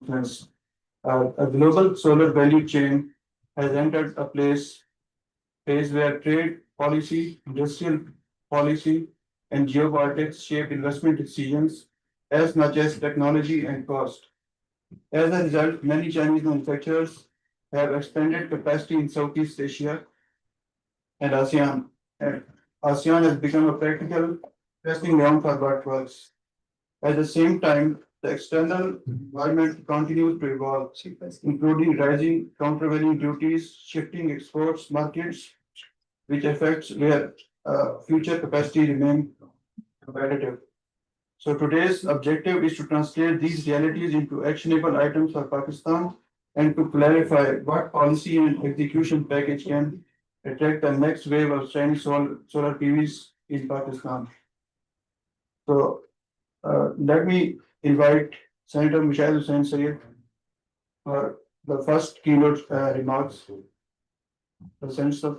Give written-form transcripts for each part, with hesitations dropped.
influence. A global solar value chain has entered a phase where trade policy, industrial policy, and geopolitics shape investment decisions as much as technology and cost. As a result, many Chinese manufacturers have expanded capacity in Southeast Asia and ASEAN. And ASEAN has become a practical testing ground for what works. At the same time, the external environment continues to evolve, including rising countervailing duties, shifting exports markets, which affects where future capacity remain competitive. So today's objective is to translate these realities into actionable items for Pakistan and to clarify what policy and execution package can attract the next wave of Chinese solar PVs in Pakistan. So let me invite Senator Michelle Hussain Sayed for the first keynote remarks. The Senator.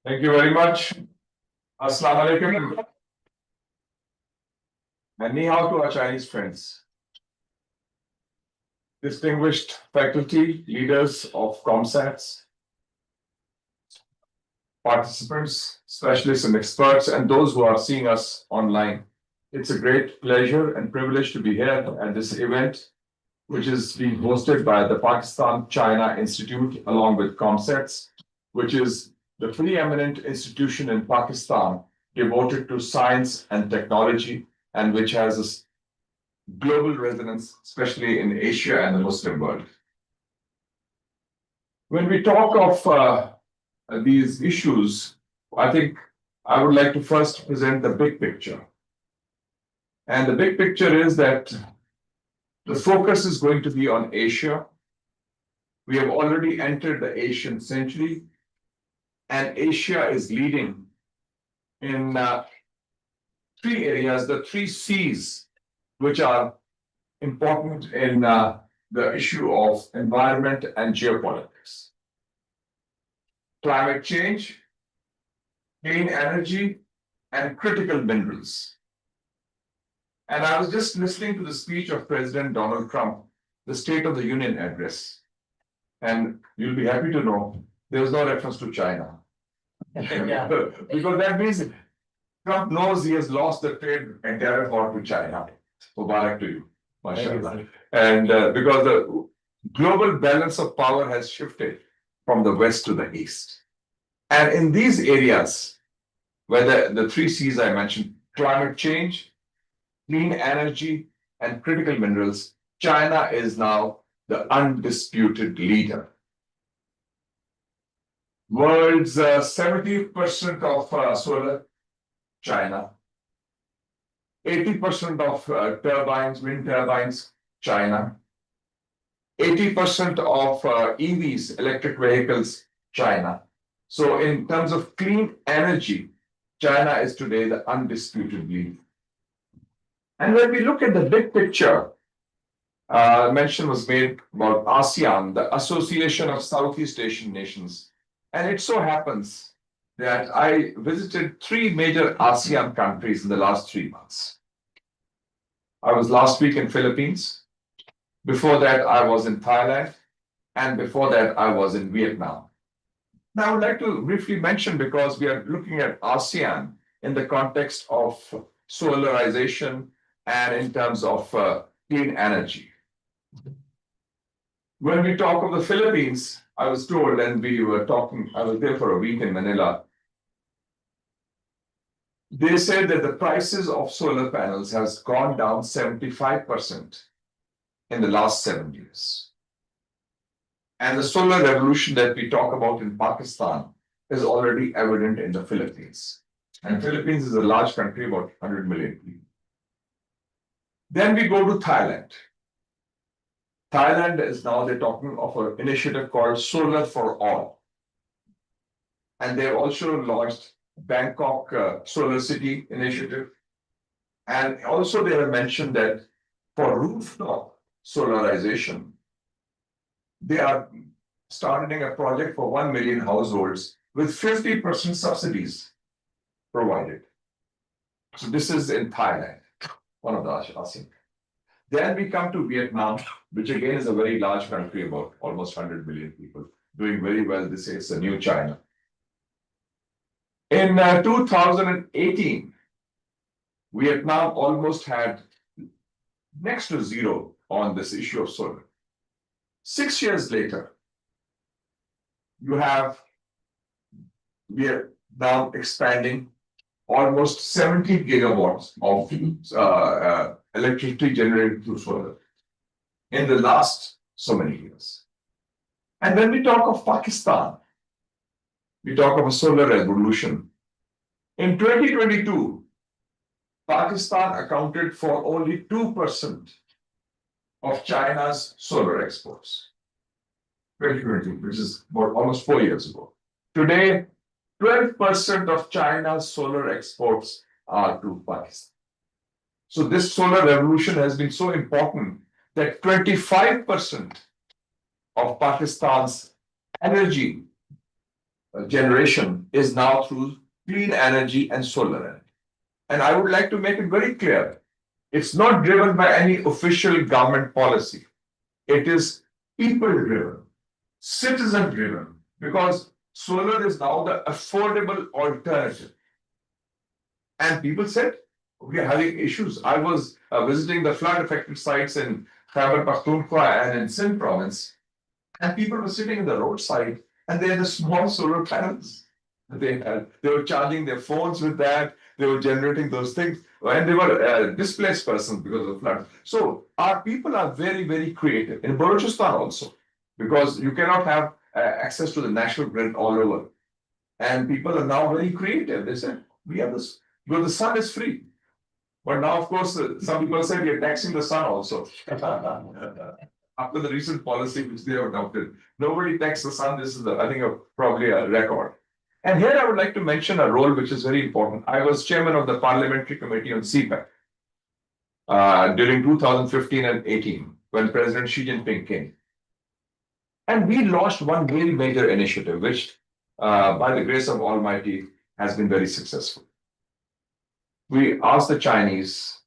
Thank you very much. Assalamu alaikum. And ni hao to our Chinese friends. Distinguished faculty, leaders of ComSats, participants, specialists and experts, and those who are seeing us online. It's a great pleasure and privilege to be here at this event, which is being hosted by the Pakistan-China Institute along with ComSats, which is the preeminent institution in Pakistan devoted to science and technology and which has a global resonance, especially in Asia and the Muslim world. When we talk of these issues, I think I would like to first present the big picture. And the big picture is that the focus is going to be on Asia. We have already entered the Asian century, and Asia is leading in three areas, the three C's, which are important in the issue of environment and geopolitics. Climate change, clean energy, and critical minerals. And I was just listening to the speech of President Donald Trump, the State of the Union address. And you'll be happy to know there was no reference to China. Because that means Trump knows he has lost the trade endeavor war to China. Mubarak to you, mashallah. And because the global balance of power has shifted from the west to the east. And in these areas, where the three C's I mentioned, climate change, clean energy, and critical minerals, China is now the undisputed leader. World's 70% of solar, China. 80% of turbines, wind turbines, China. 80% of EVs, electric vehicles, China. So in terms of clean energy, China is today the undisputed leader. And when we look at the big picture, mention was made about ASEAN, the Association of Southeast Asian Nations. And it so happens that I visited three major ASEAN countries in the last 3 months. I was last week in Philippines. Before that, I was in Thailand. And before that, I was in Vietnam. Now, I would like to briefly mention, because we are looking at ASEAN in the context of solarization and in terms of clean energy. When we talk of the Philippines, I was told, and we were talking, I was there for a week in Manila. They said that the prices of solar panels has gone down 75% in the last 7 years. And the solar revolution that we talk about in Pakistan is already evident in the Philippines. And Philippines is a large country, about 100 million people. Then we go to Thailand. Thailand is now, they're talking of an initiative called Solar for All. And they've also launched Bangkok Solar City initiative. And also they have mentioned that for rooftop solarization, they are starting a project for 1 million households with 50% subsidies provided. So this is in Thailand, one of the ASEAN. Then we come to Vietnam, which again is a very large country, about almost 100 million people, doing very well. They say it's a new China. In 2018, Vietnam almost had next to zero on this issue of solar. 6 years later, you have Vietnam expanding almost 70 gigawatts of electricity generated through solar in the last so many years. And when we talk of Pakistan, we talk of a solar revolution. In 2022, Pakistan accounted for only 2% of China's solar exports. 2022, which is about almost 4 years ago. Today, 12% of China's solar exports are to Pakistan. So this solar revolution has been so important that 25% of Pakistan's energy generation is now through clean energy and solar energy. And I would like to make it very clear, it's not driven by any official government policy. It is people-driven, citizen-driven, because solar is now the affordable alternative. And people said, we are having issues. I was visiting the flood-affected sites in Khyber Pakhtunkhwa and in Sindh province, and people were sitting in the roadside, and they had the small solar panels that they had. They were charging their phones with that. They were generating those things, and they were displaced persons because of flood. So our people are very, very creative in Balochistan also, because you cannot have access to the national grid all over. And people are now very creative. They said, we have this, because the sun is free. But now, of course, some people say we are taxing the sun also. After the recent policy which they have adopted, nobody taxes the sun. This is, I think, probably a record. And here I would like to mention a role which is very important. I was chairman of the Parliamentary Committee on CPEC during 2015 and 18, when President Xi Jinping came. And we launched one really major initiative, which, by the grace of Almighty, has been very successful. We asked the Chinese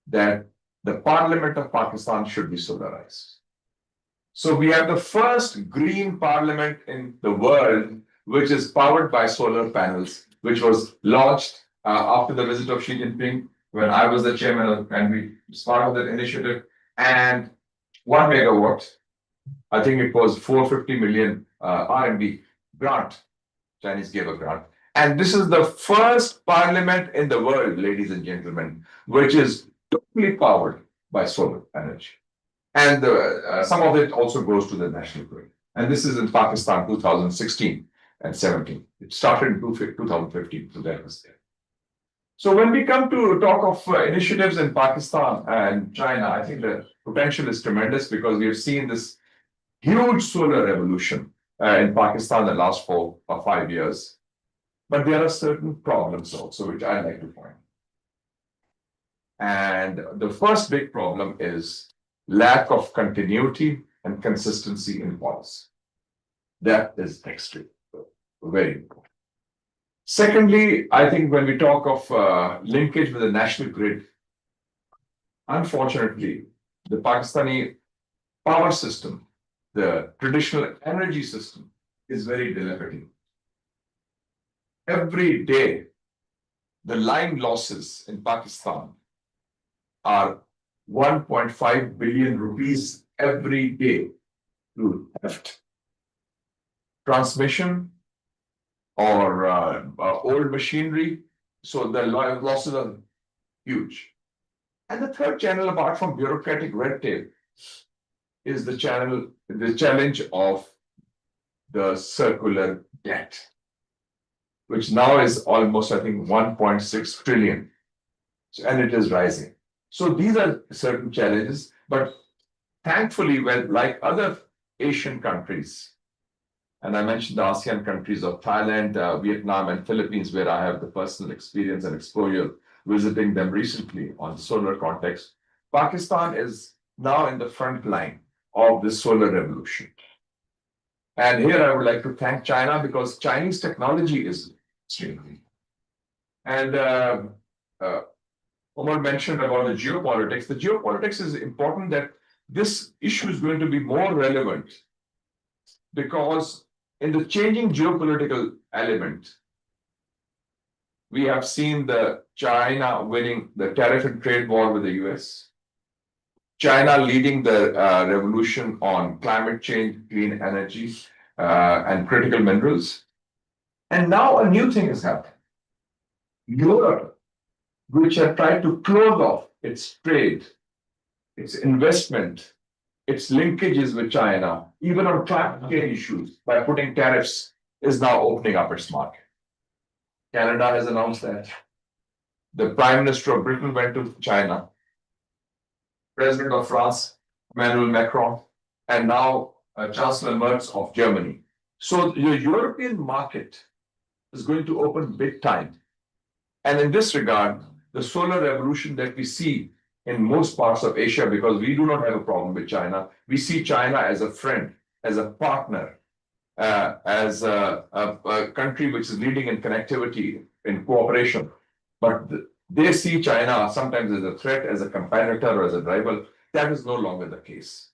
that the Parliament of Pakistan should be solarized. So we have the first green parliament in the world, which is powered by solar panels, which was launched after the visit of Xi Jinping, when I was the chairman and we started that initiative. And 1 megawatt, I think it was 450 million RMB grant. Chinese gave a grant. And this is the first parliament in the world, ladies and gentlemen, which is totally powered by solar energy. And some of it also goes to the national grid. And this is in Pakistan, 2016 and 17. It started in 2015, so that was there. So when we come to talk of initiatives in Pakistan and China, I think the potential is tremendous, because we have seen this huge solar revolution in Pakistan the last 4 or 5 years. But there are certain problems also, which I'd like to point. And the first big problem is lack of continuity and consistency in policy. That is extreme, very important. Secondly, I think when we talk of linkage with the national grid, unfortunately, the Pakistani power system, the traditional energy system, is very dilapidated. Every day, the line losses in Pakistan are 1.5 billion rupees every day through theft, transmission, or old machinery. So the losses are huge. And the third channel, apart from bureaucratic red tape, is the challenge of the circular debt, which now is almost, I think, 1.6 trillion. And it is rising. So these are certain challenges. But thankfully, like other Asian countries, and I mentioned the ASEAN countries of Thailand, Vietnam, and Philippines, where I have the personal experience and exposure visiting them recently on the solar context. Pakistan is now in the front line of the solar revolution. And here I would like to thank China because Chinese technology is extremely. And uh, Omar mentioned about the geopolitics. The geopolitics is important that this issue is going to be more relevant because in the changing geopolitical element, we have seen the China winning the tariff and trade war with the US, China leading the revolution on climate change, clean energy, and critical minerals. And now a new thing is happening. Europe, which had tried to close off its trade, its investment, its linkages with China, even on climate change issues, by putting tariffs, is now opening up its market. Canada has announced that. The Prime Minister of Britain went to China. President of France, Emmanuel Macron, and now Chancellor Merz of Germany. So the European market is going to open big time. And in this regard, the solar revolution that we see in most parts of Asia, because we do not have a problem with China, we see China as a friend, as a partner, as a country which is leading in connectivity, in cooperation. But they see China sometimes as a threat, as a competitor, or as a rival. That is no longer the case.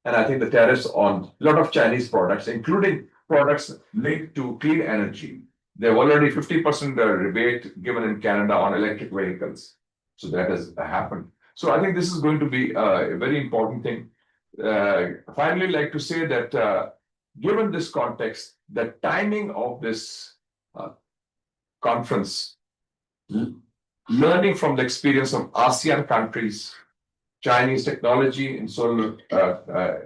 And I think the tariffs on a lot of Chinese products, including products linked to clean energy, they've already 50% rebate given in Canada on electric vehicles. So that has happened. So I think this is going to be a very important thing. Finally, I'd like to say that given this context, the timing of this conference, learning from the experience of ASEAN countries, Chinese technology in solar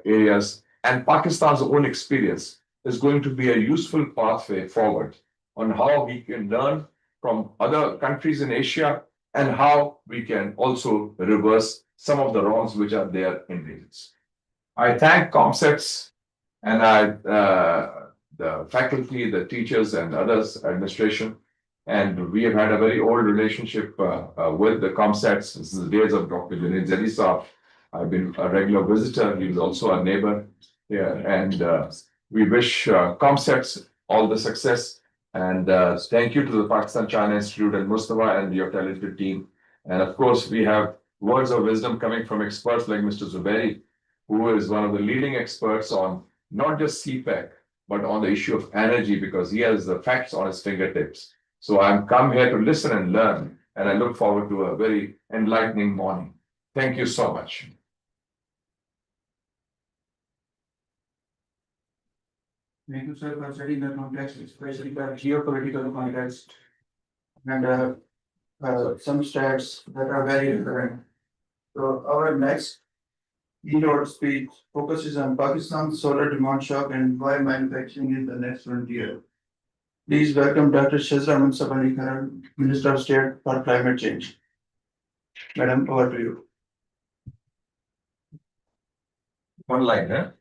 areas, and Pakistan's own experience is going to be a useful pathway forward on how we can learn from other countries in Asia and how we can also reverse some of the wrongs which are there in regions. I thank ComSets and the faculty, the teachers, and others, administration. And we have had a very old relationship with the ComSets since the days of Dr. Junaid Zalisa. I've been a regular visitor. He's also a neighbor here. And we wish ComSets all the success. And thank you to the Pakistan China Institute and Mustafa and your talented team. And of course, we have words of wisdom coming from experts like Mr. Zubairi, who is one of the leading experts on not just CPEC, but on the issue of energy, because he has the facts on his fingertips. So I'm come here to listen and learn, and I look forward to a very enlightening morning. Thank you so much. Thank you, sir, for studying the context, especially the geopolitical context, and some stats that are very relevant. So our next keynote speech focuses on Pakistan's solar demand shock and why manufacturing is the next frontier. Please welcome Dr. Shazra Munsabali Khan, Minister of State for Climate Change. Madam, over to you. One line, huh?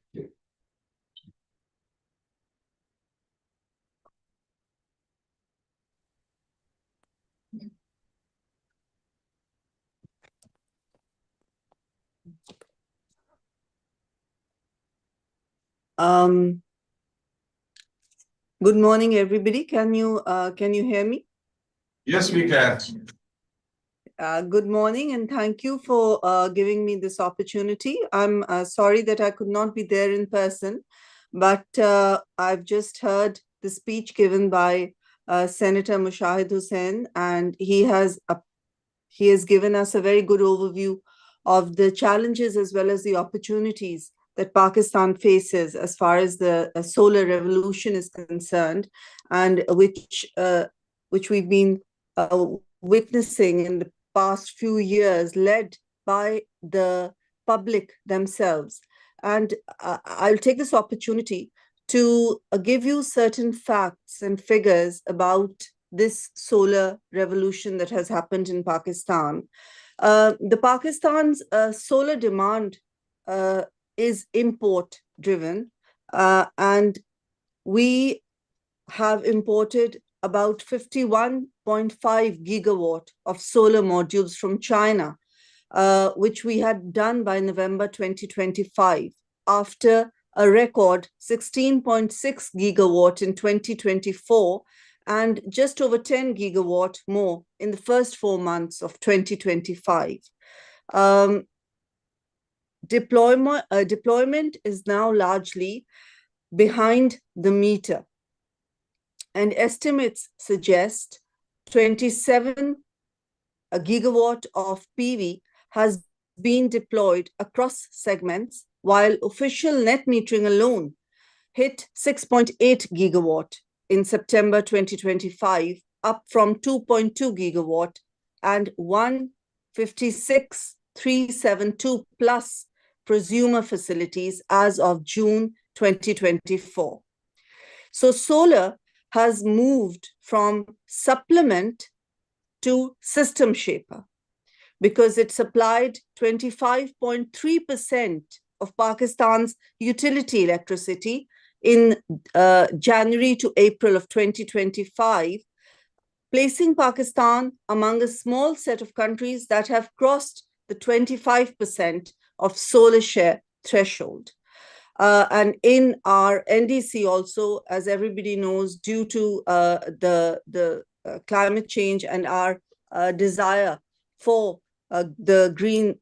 Good morning, everybody. Can you hear me? Yes, we can. Good morning, and thank you for giving me this opportunity. I'm sorry that I could not be there in person, but I've just heard the speech given by Senator Mushahid Hussain, and he has given us a very good overview of the challenges as well as the opportunities that Pakistan faces as far as the solar revolution is concerned, and which we've been witnessing in the past few years, led by the public themselves. And I'll take this opportunity to give you certain facts and figures about this solar revolution that has happened in Pakistan. The Pakistan's solar demand is import driven, and we have imported about 51.5 gigawatt of solar modules from China, which we had done by November 2025. after a record 16.6 gigawatt in 2024 and just over 10 gigawatt more in the first 4 months of 2025. Deployment is now largely behind the meter, and estimates suggest 27 gigawatt of PV has been deployed across segments, while official net metering alone hit 6.8 gigawatt in September 2025, up from 2.2 gigawatt and 156,372 plus prosumer facilities as of June 2024. So solar has moved from supplement to system shaper because it supplied 25.3% of Pakistan's utility electricity in January to April of 2025, placing Pakistan among a small set of countries that have crossed the 25% of solar share threshold. And in our NDC also, as everybody knows, due to the climate change and our desire for the green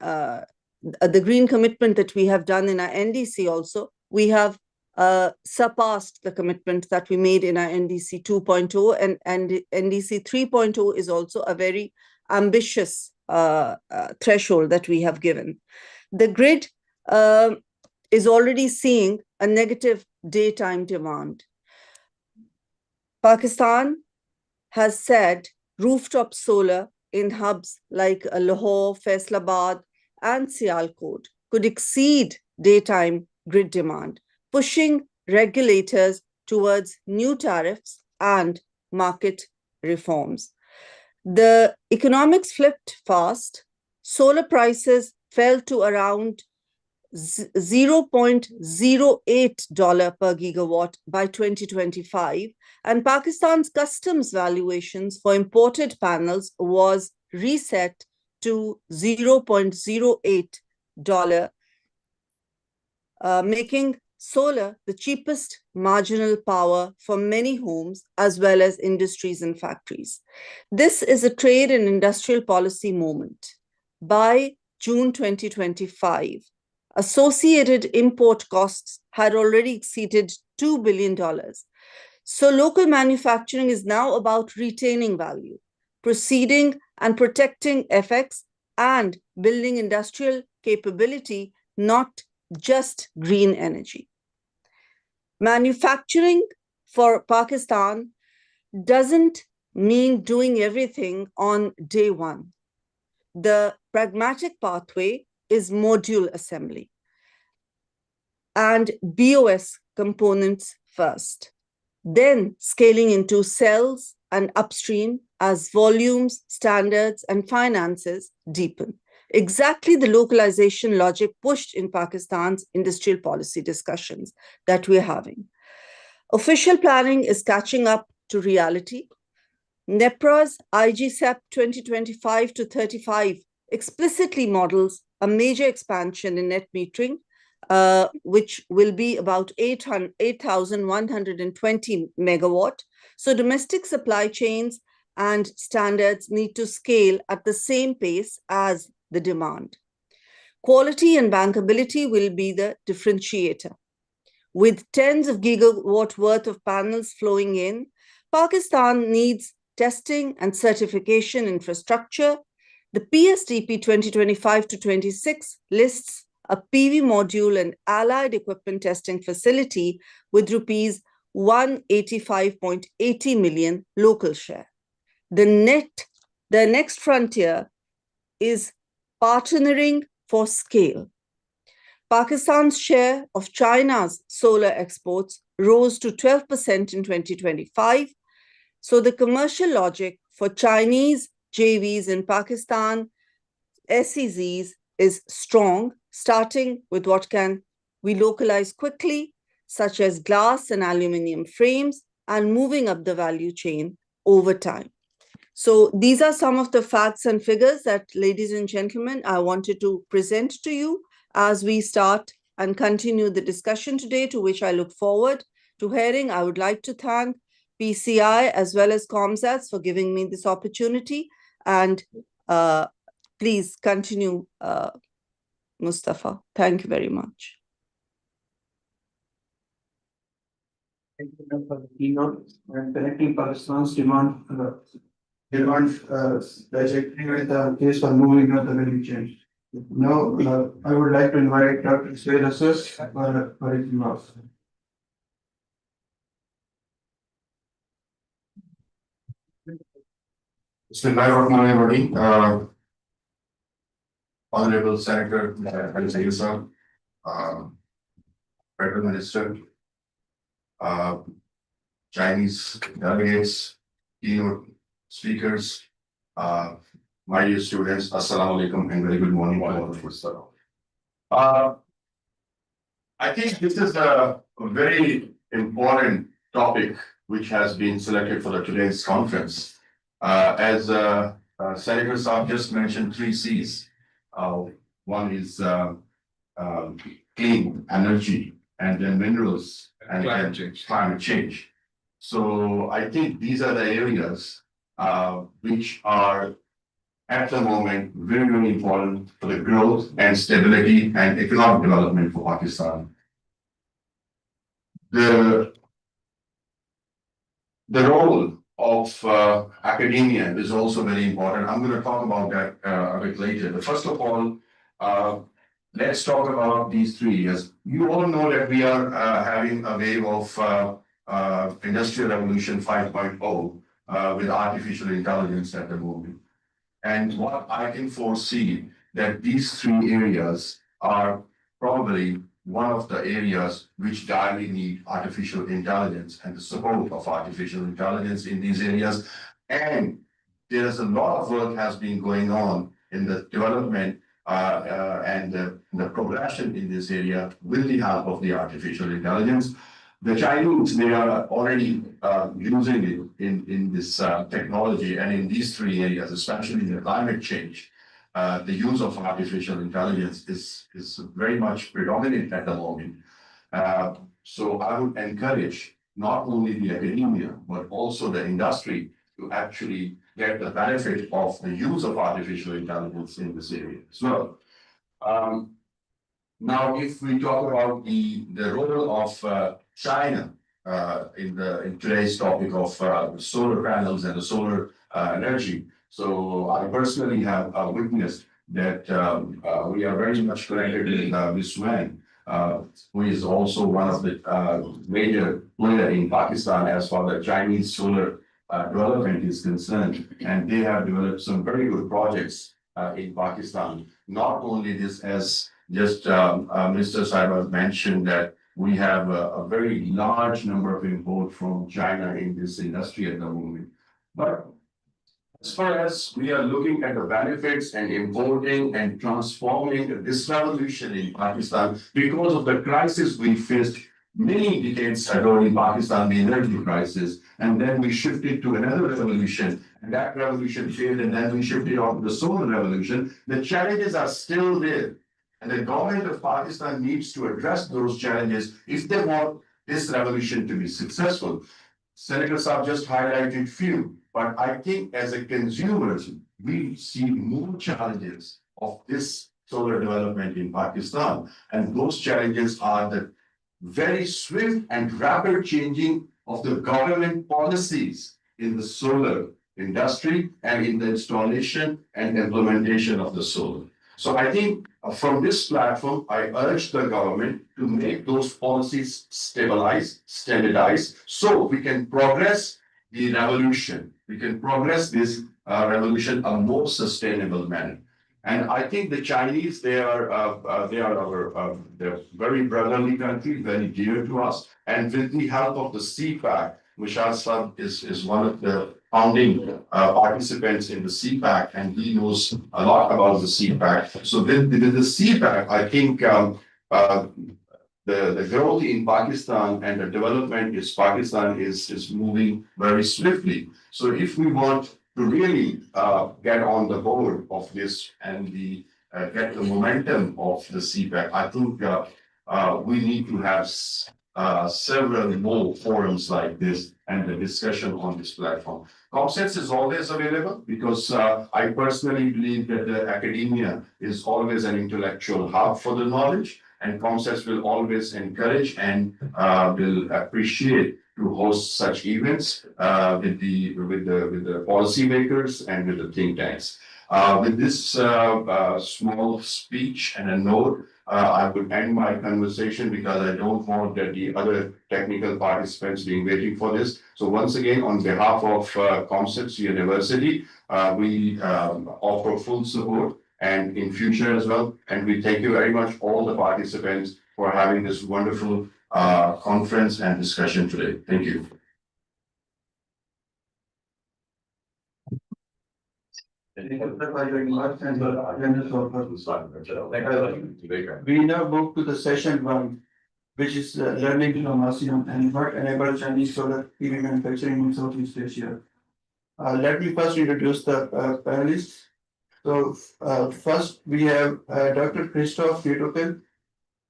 commitment that we have done in our NDC also, we have surpassed the commitment that we made in our NDC 2.0, and NDC 3.0 is also a very ambitious threshold that we have given. The grid is already seeing a negative daytime demand. Pakistan has said rooftop solar in hubs like Lahore, Faisalabad, and Sialkot could exceed daytime grid demand, pushing regulators towards new tariffs and market reforms. The economics flipped fast. Solar prices fell to around $0.08 per gigawatt by 2025, and Pakistan's customs valuations for imported panels was reset to $0.08, making solar the cheapest marginal power for many homes as well as industries and factories. This is a trade and industrial policy moment. By June 2025, associated import costs had already exceeded $2 billion. So local manufacturing is now about retaining value, proceeding and protecting FX, and building industrial capability, not just green energy. Manufacturing for Pakistan doesn't mean doing everything on day one. The pragmatic pathway is module assembly and BOS components first, then scaling into cells and upstream as volumes, standards, and finances deepen. Exactly the localization logic pushed in Pakistan's industrial policy discussions that we're having. Official planning is catching up to reality. NEPRA's IGCEP 2025 to 35 explicitly models a major expansion in net metering, which will be about 8,120 megawatt. So domestic supply chains and standards need to scale at the same pace as the demand. Quality and bankability will be the differentiator. With tens of gigawatt worth of panels flowing in, Pakistan needs testing and certification infrastructure. The PSDP 2025 to 26 lists a PV module and allied equipment testing facility with rupees 185.80 million local share. The next frontier is partnering for scale. Pakistan's share of China's solar exports rose to 12% in 2025. So the commercial logic for Chinese JVs in Pakistan, SEZs, is strong, starting with what can we localize quickly, such as glass and aluminum frames, and moving up the value chain over time. So these are some of the facts and figures that, ladies and gentlemen, I wanted to present to you as we start and continue the discussion today, to which I look forward to hearing. I would like to thank PCI as well as COMSATS for giving me this opportunity. And please continue, Mustafa. Thank you very much. Thank you for the keynote and connecting Pakistan's demand trajectory with the case for moving of the value chain. Now, I would like to invite Dr. Syed Assas for his remarks. Bismillahirrahmanirrahim. Honorable Senator Al-Sayusa, Federal Minister, Chinese delegates, keynote speakers, my dear students, Assalamu alaikum and very good morning to all of us. I think this is a very important topic which has been selected for today's conference. As Senator Saab just mentioned, 3 C's. One is clean energy, and then minerals, and climate change. So I think these are the areas which are at the moment very, very important for the growth and stability and economic development for Pakistan. The role of academia is also very important. I'm going to talk about that a bit later. But first of all, let's talk about these 3 areas. You all know that we are having a wave of Industrial Revolution 5.0 with artificial intelligence at the moment. And what I can foresee that these 3 areas are probably one of the areas which direly need artificial intelligence and the support of artificial intelligence in these areas. And there is a lot of work has been going on in the development and the progression in this area with the help of the artificial intelligence. The Chinese, they are already using it in this technology, and in these 3 areas, especially the climate change. The use of artificial intelligence is very much predominant at the moment. So I would encourage not only the academia, but also the industry to actually get the benefit of the use of artificial intelligence in this area as well. Now, if we talk about the role of China in today's topic of solar panels and the solar energy. So I personally have witnessed that we are very much connected with Ms. Wang, who is also one of the major players in Pakistan as far as the Chinese solar development is concerned. And they have developed some very good projects in Pakistan. Not only this, as just Mr. Saiba mentioned, that we have a very large number of imports from China in this industry at the moment. But as far as we are looking at the benefits and importing and transforming this revolution in Pakistan, because of the crisis we faced many decades ago in Pakistan, the energy crisis, and then we shifted to another revolution, and that revolution failed, and then we shifted on to the solar revolution. The challenges are still there. And the government of Pakistan needs to address those challenges if they want this revolution to be successful. Senator Saab just highlighted few, but I think as a consumers, we see more challenges of this solar development in Pakistan. And those challenges are the very swift and rapid changing of the government policies in the solar industry and in the installation and implementation of the solar. So I think from this platform, I urge the government to make those policies stabilize, standardize, so we can progress the revolution. We can progress this revolution a more sustainable manner. And I think the Chinese, they are they're very brotherly country, very dear to us. And with the help of the CPAC, Vishal Saab is one of the founding participants in the CPAC, and he knows a lot about the CPAC. So with the CPAC, I think the growth in Pakistan and the development in Pakistan is moving very swiftly. So if we want to really get on the board of this and get the momentum of the CPAC, I think we need to have several more forums like this and the discussion on this platform. ComSense is always available because I personally believe that the academia is always an intellectual hub for the knowledge, and ComSense will always encourage and will appreciate to host such events with the policymakers and with the think tanks. With this small speech and a note, I would end my conversation because I don't want that the other technical participants being waiting for this. So once again, on behalf of ComSense University, we offer full support and in future as well. And we thank you very much, all the participants, for having this wonderful conference and discussion today. Thank you. We now move to the session one, which is learning from ASEAN and what enables Chinese solar PV manufacturing in Southeast Asia. Let me first introduce the panelists. So first we have Dr. Christoph Nietopil,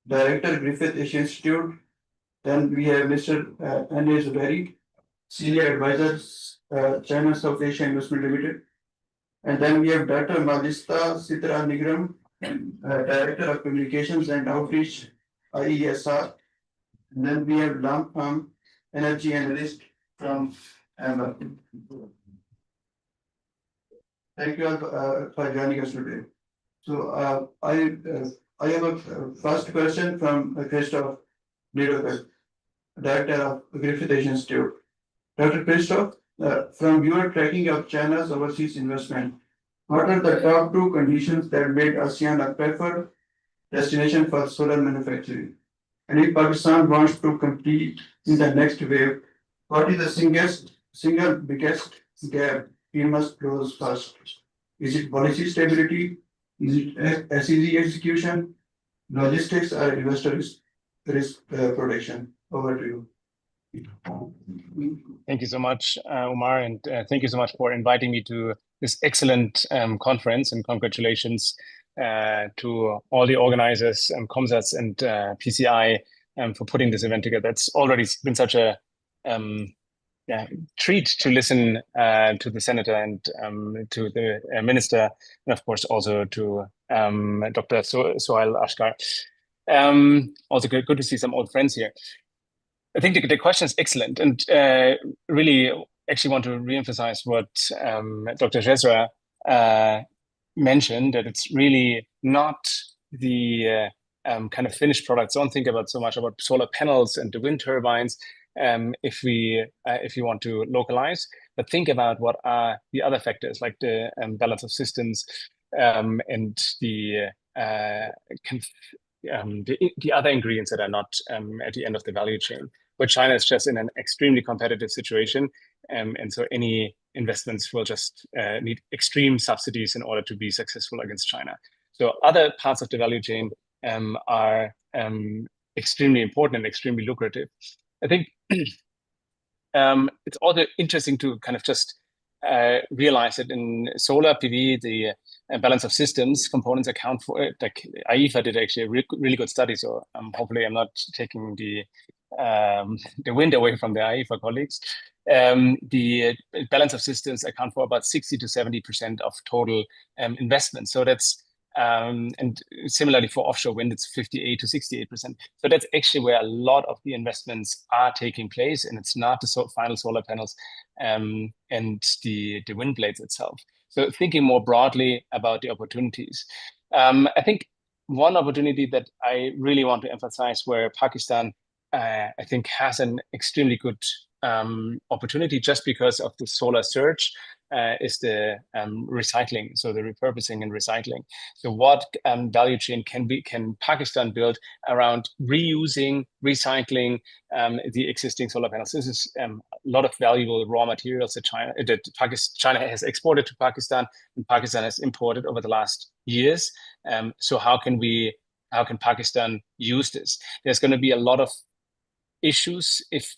Director, Griffith Asia Institute. Then we have Mr. Andy Zuberi, Senior Advisor, China South Asia Investment Limited. And then we have Dr. Malista Sitra Nigram, Director of Communications and Outreach, IESR. And then we have Lam Pham, Energy Analyst from Amber. Thank you all for joining us today. So I have a first question from Christoph Nietopil, Director of Griffith Asia Institute. Dr. Christoph, from your tracking of China's overseas investment, what are the top two conditions that made ASEAN a preferred destination for solar manufacturing? And if Pakistan wants to compete in the next wave, what is the single biggest gap we must close first? Is it policy stability? Is it SEZ execution, logistics, or investor risk protection? Over to you. Thank you so much, Umar, and thank you so much for inviting me to this excellent conference, and congratulations to all the organizers, ComSats and PCI, for putting this event together. It's already been such a treat to listen to the senator and to the minister, and of course also to Dr. Sohail Ashkar. Also good to see some old friends here. I think the question is excellent, and really actually want to reemphasize what Dr. Jezra mentioned, that it's really not the kind of finished products. Don't think about so much about solar panels and the wind turbines if you want to localize, but think about what are the other factors like the balance of systems and the other ingredients that are not at the end of the value chain. But China is just in an extremely competitive situation, and so any investments will just need extreme subsidies in order to be successful against China. So other parts of the value chain are extremely important and extremely lucrative. I think it's also interesting to kind of just realize that in solar PV, the balance of systems components account for it. Like IEFA did actually a really good study, so hopefully I'm not taking the wind away from the IEFA colleagues. The balance of systems account for about 60 to 70% of total investment. So that's and similarly for offshore wind, it's 58 to 68%. So that's actually where a lot of the investments are taking place, and it's not the final solar panels and the wind blades itself. So thinking more broadly about the opportunities, I think one opportunity that I really want to emphasize, where Pakistan I think has an extremely good opportunity just because of the solar surge, is the recycling, so the repurposing and recycling. So what value chain can Pakistan build around reusing, recycling the existing solar panels? This is a lot of valuable raw materials that China has exported to Pakistan, and Pakistan has imported over the last years. So how can Pakistan use this? There's going to be a lot of issues if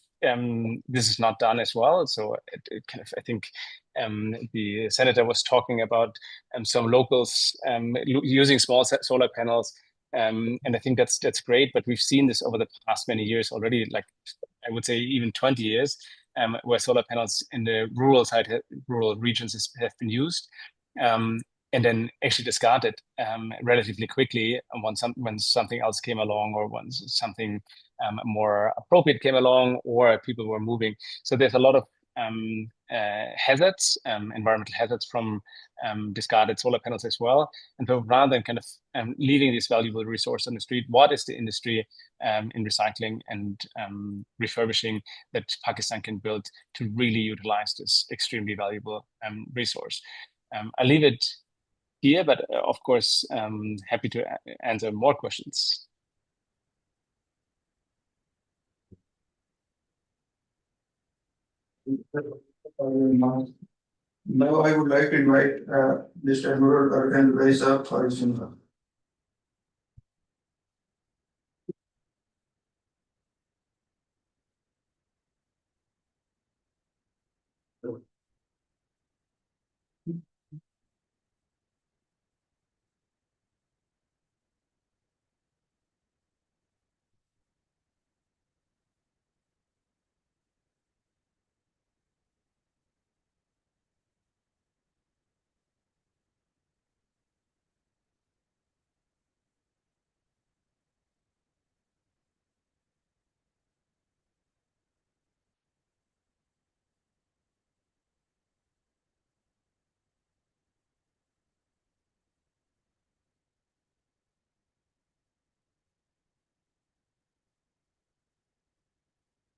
this is not done as well. So it kind of, I think the senator was talking about some locals using small solar panels And I think that's great. But we've seen this over the past many years already, like I would say even 20 years, where solar panels in the rural regions have been used. And then actually discarded relatively quickly when something else came along, or when something more appropriate came along, or people were moving. So there's a lot of hazards, environmental hazards from discarded solar panels as well. And so rather than kind of leaving this valuable resource on the street, what is the industry in recycling and refurbishing that Pakistan can build to really utilize this extremely valuable resource? I'll leave it here, but of course, happy to answer more questions. Now I would like to invite Mr. Nurul Arkan raise up for his input.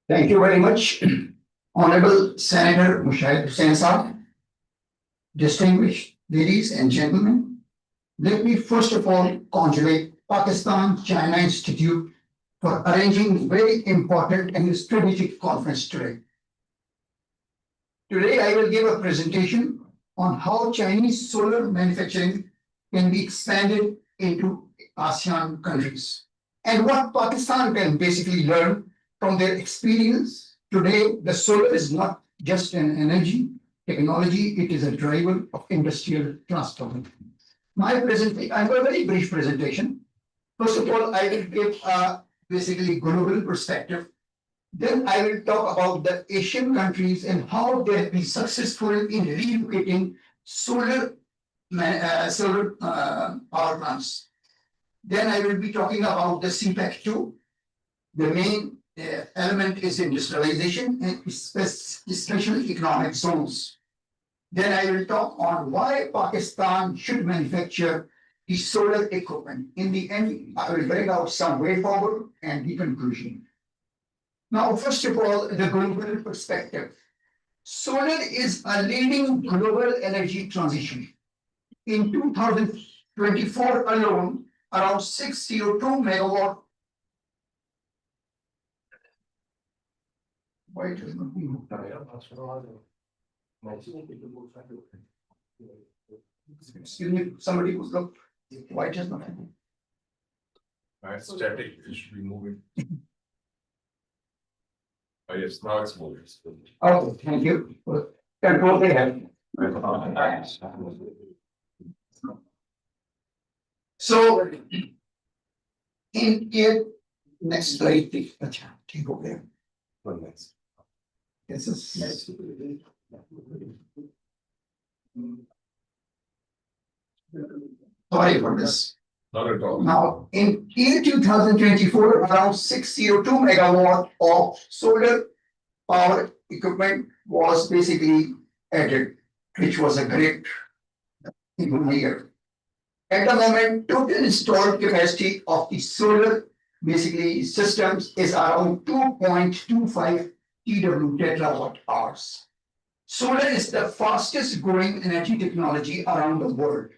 Thank you very much, Honorable Senator Mushahid Hussain Saab, distinguished ladies and gentlemen. Let me first of all congratulate Pakistan-China Institute for arranging very important and strategic conference today. Today, I will give a presentation on how Chinese solar manufacturing can be expanded into ASEAN countries and what Pakistan can basically learn from their experience. Today, the solar is not just an energy technology, it is a driver of industrial transformation. My presentation, I have a very brief presentation. First of all, I will give a basically global perspective. Then I will talk about the Asian countries and how they have been successful in relocating solar power plants. Then I will be talking about the CPEC 2. The main element is industrialization and special economic zones. Then I will talk on why Pakistan should manufacture the solar equipment. In the end, I will bring out some way forward and the conclusion. Now, first of all, the global perspective. Solar is a leading global energy transition. In 2024 alone, around 602 megawatt. Why it is not being hooked up? Excuse me, somebody was look. Why it is not happening? Static, it should be moving. Oh, yes, now it's moving. Okay, thank you. Control they have. So, in here, next slide, take over there. This is next. Sorry for this. Not at all. Now, in year 2024, around 602 megawatt of solar power equipment was basically added, which was a great year. At the moment, total installed capacity of the solar basically systems is around 2.25 TW terawatt hours. Solar is the fastest growing energy technology around the world.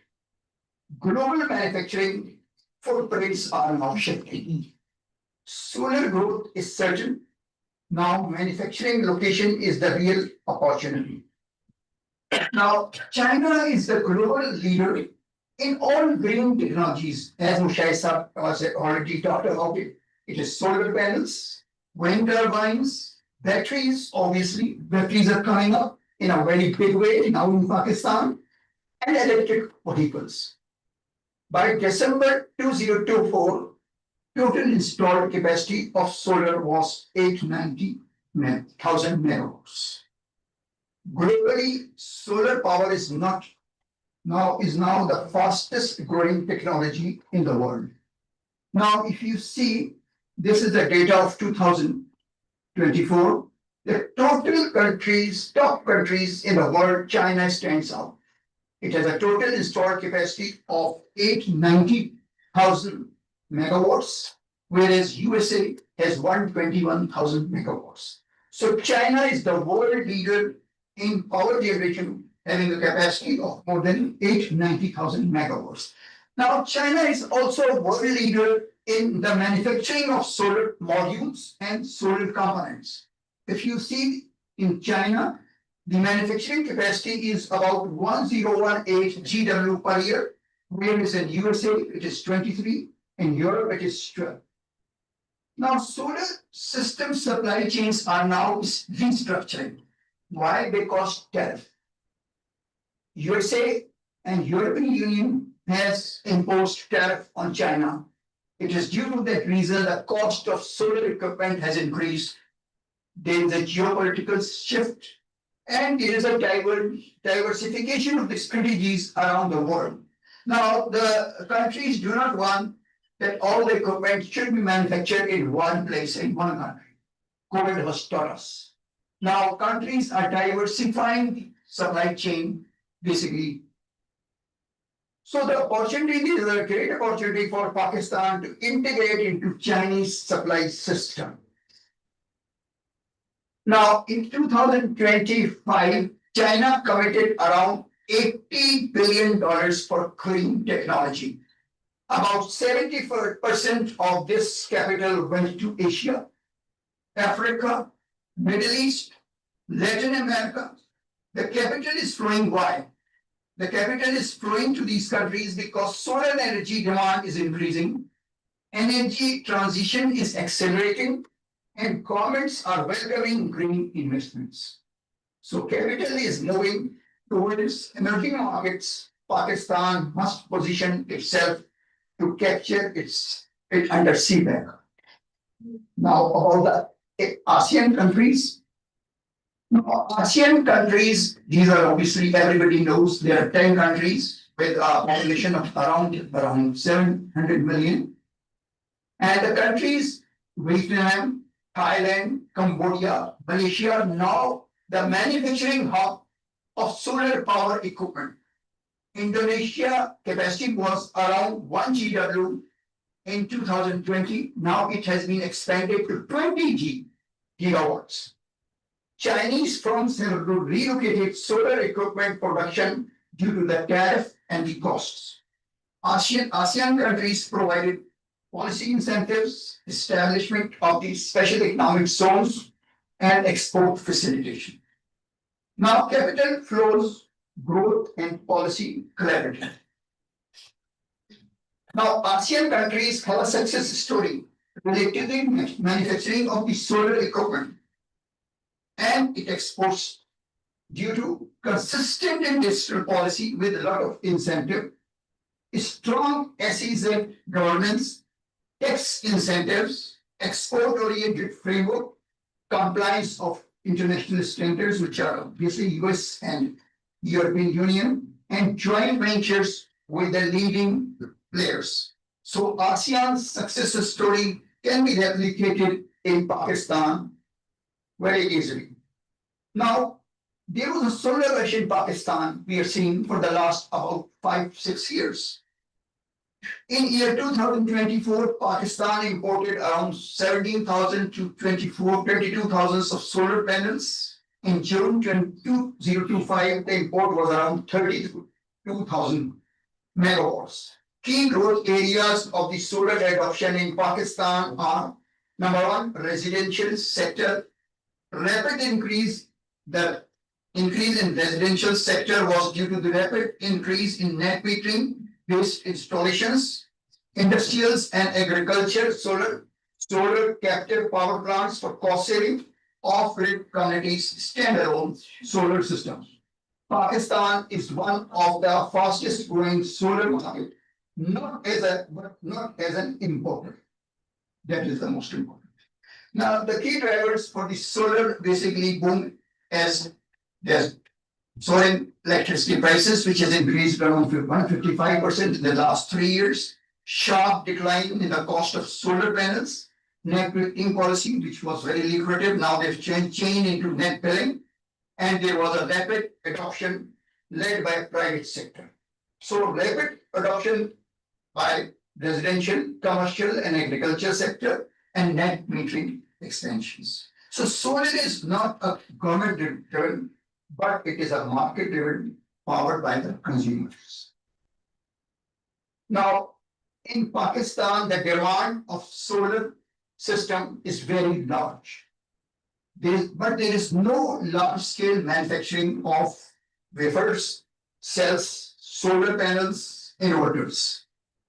Global manufacturing footprints are now shifting. Solar growth is certain. Now, manufacturing location is the real opportunity. Now, China is the global leader in all green technologies, as Mushahid was already talked about it. It is solar panels, wind turbines, batteries. Obviously, batteries are coming up in a very big way now in Pakistan, and electric vehicles. By December 2024, total installed capacity of solar was 890,000 megawatts. Globally, solar power is now the fastest growing technology in the world. Now, if you see, this is the data of 2024. The total countries, top countries in the world, China stands out. It has a total installed capacity of 890,000 megawatts, whereas USA has 121,000 megawatts. So China is the world leader in power generation, having a capacity of more than 890,000 megawatts. Now, China is also a world leader in the manufacturing of solar modules and solar components. If you see in China, the manufacturing capacity is about 1018 GW per year, whereas in USA it is 23, in Europe it is 12. Now, solar system supply chains are now restructuring. Why? Because tariff. USA and European Union has imposed tariff on China. It is due to that reason the cost of solar equipment has increased. There is a geopolitical shift, and there is a diversification of the strategies around the world. Now, the countries do not want that all the equipment should be manufactured in one place, in one country. COVID has taught us. Now, countries are diversifying the supply chain, basically. So the opportunity is a great opportunity for Pakistan to integrate into Chinese supply system. Now, in 2025, China committed around $80 billion for clean technology. About 70% of this capital went to Asia, Africa, Middle East, Latin America. The capital is flowing. Why? The capital is flowing to these countries because solar energy demand is increasing, energy transition is accelerating, and governments are welcoming green investments. So capital is moving towards emerging markets. Pakistan must position itself to capture it under CPEC. Now, about the ASEAN countries. Now, ASEAN countries, these are obviously everybody knows there are 10 countries with a population of around 700 million. And the countries, Vietnam, Thailand, Cambodia, Malaysia, now the manufacturing hub of solar power equipment. Indonesia capacity was around 1 GW in 2020. Now it has been expanded to 20 gigawatts. Chinese firms have relocated solar equipment production due to the tariff and the costs. ASEAN countries provided policy incentives, establishment of the special economic zones, and export facilitation. Now, capital flows, growth, and policy clarity. Now, ASEAN countries have a success story related to the manufacturing of the solar equipment, and it exports due to consistent industrial policy with a lot of incentive, strong SEZ governance, tax incentives, export-oriented framework, compliance of international standards, which are obviously US and European Union, and joint ventures with the leading players. So ASEAN's success story can be replicated in Pakistan very easily. Now, there was a solar rush in Pakistan we are seeing for the last about 5-6 years. In year 2024, Pakistan imported around 17,000 to 22,000 of solar panels. In June 2025, the import was around 32,000 megawatts. Key growth areas of the solar adoption in Pakistan are: number one, residential sector. The increase in residential sector was due to the rapid increase in net metering based installations, industrials and agriculture, solar captive power plants for cost saving, off-grid communities, standalone solar systems. Pakistan is one of the fastest growing solar market not as an importer. That is the most important. Now, the key drivers for the solar basically boom as there's soaring electricity prices, which has increased around 155% in the last 3 years, sharp decline in the cost of solar panels, net billing policy, which was very lucrative, now they've changed into net billing, and there was a rapid adoption led by private sector. So rapid adoption by residential, commercial, and agriculture sector, and net metering extensions. So solar is not a government driven, but it is a market driven, powered by the consumers. Now, in Pakistan, the demand of solar system is very large. But there is no large scale manufacturing of wafers, cells, solar panels, inverters.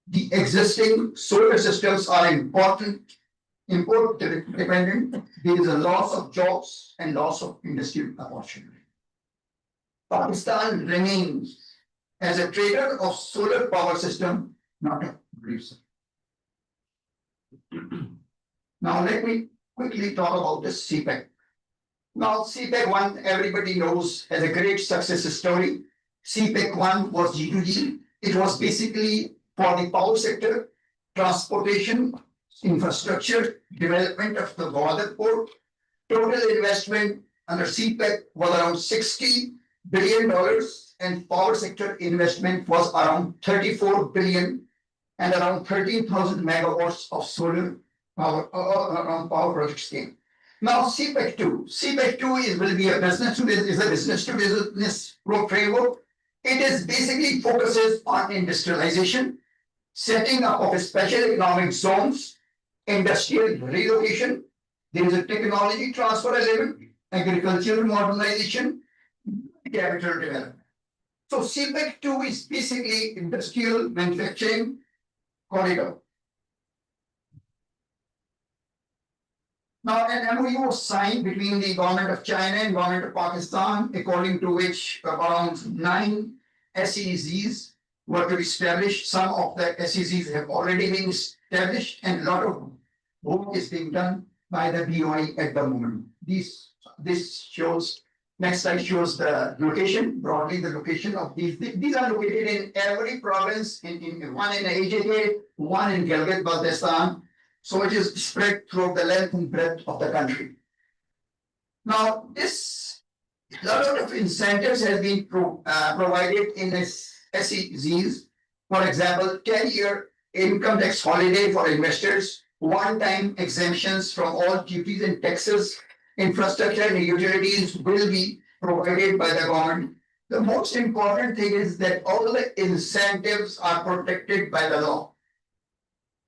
The existing solar systems are import dependent. There is a loss of jobs and loss of industrial opportunity. Pakistan remains as a trader of solar power system, not a producer. Now let me quickly talk about the CPEC. Now CPEC 1, everybody knows, has a great success story. CPEC 1 was G2G. It was basically for the power sector, transportation, infrastructure, development of the Gwadar port. Total investment under CPEC was around $60 billion, and power sector investment was around $34 billion, and around 13,000 megawatts of solar power power projects came. Now CPEC 2 will be a business to business framework. It is basically focuses on industrialization, setting up of special economic zones, industrial relocation. There is a technology transfer element, agricultural modernization, capital development. So CPEC 2 is basically industrial manufacturing corridor. Now, an MOU was signed between the government of China and government of Pakistan, according to which around 9 SEZs were to be established. Some of the SEZs have already been established, and a lot of work is being done by the BOI at the moment. This shows, next slide shows the location, broadly the location of these. These are located in every province, one in AJK, one in Gilgit-Baltistan. So it is spread throughout the length and breadth of the country. Now, a lot of incentives has been provided in this SEZs. For example, 10-year income tax holiday for investors, one-time exemptions from all duties and taxes, infrastructure and utilities will be provided by the government. The most important thing is that all the incentives are protected by the law.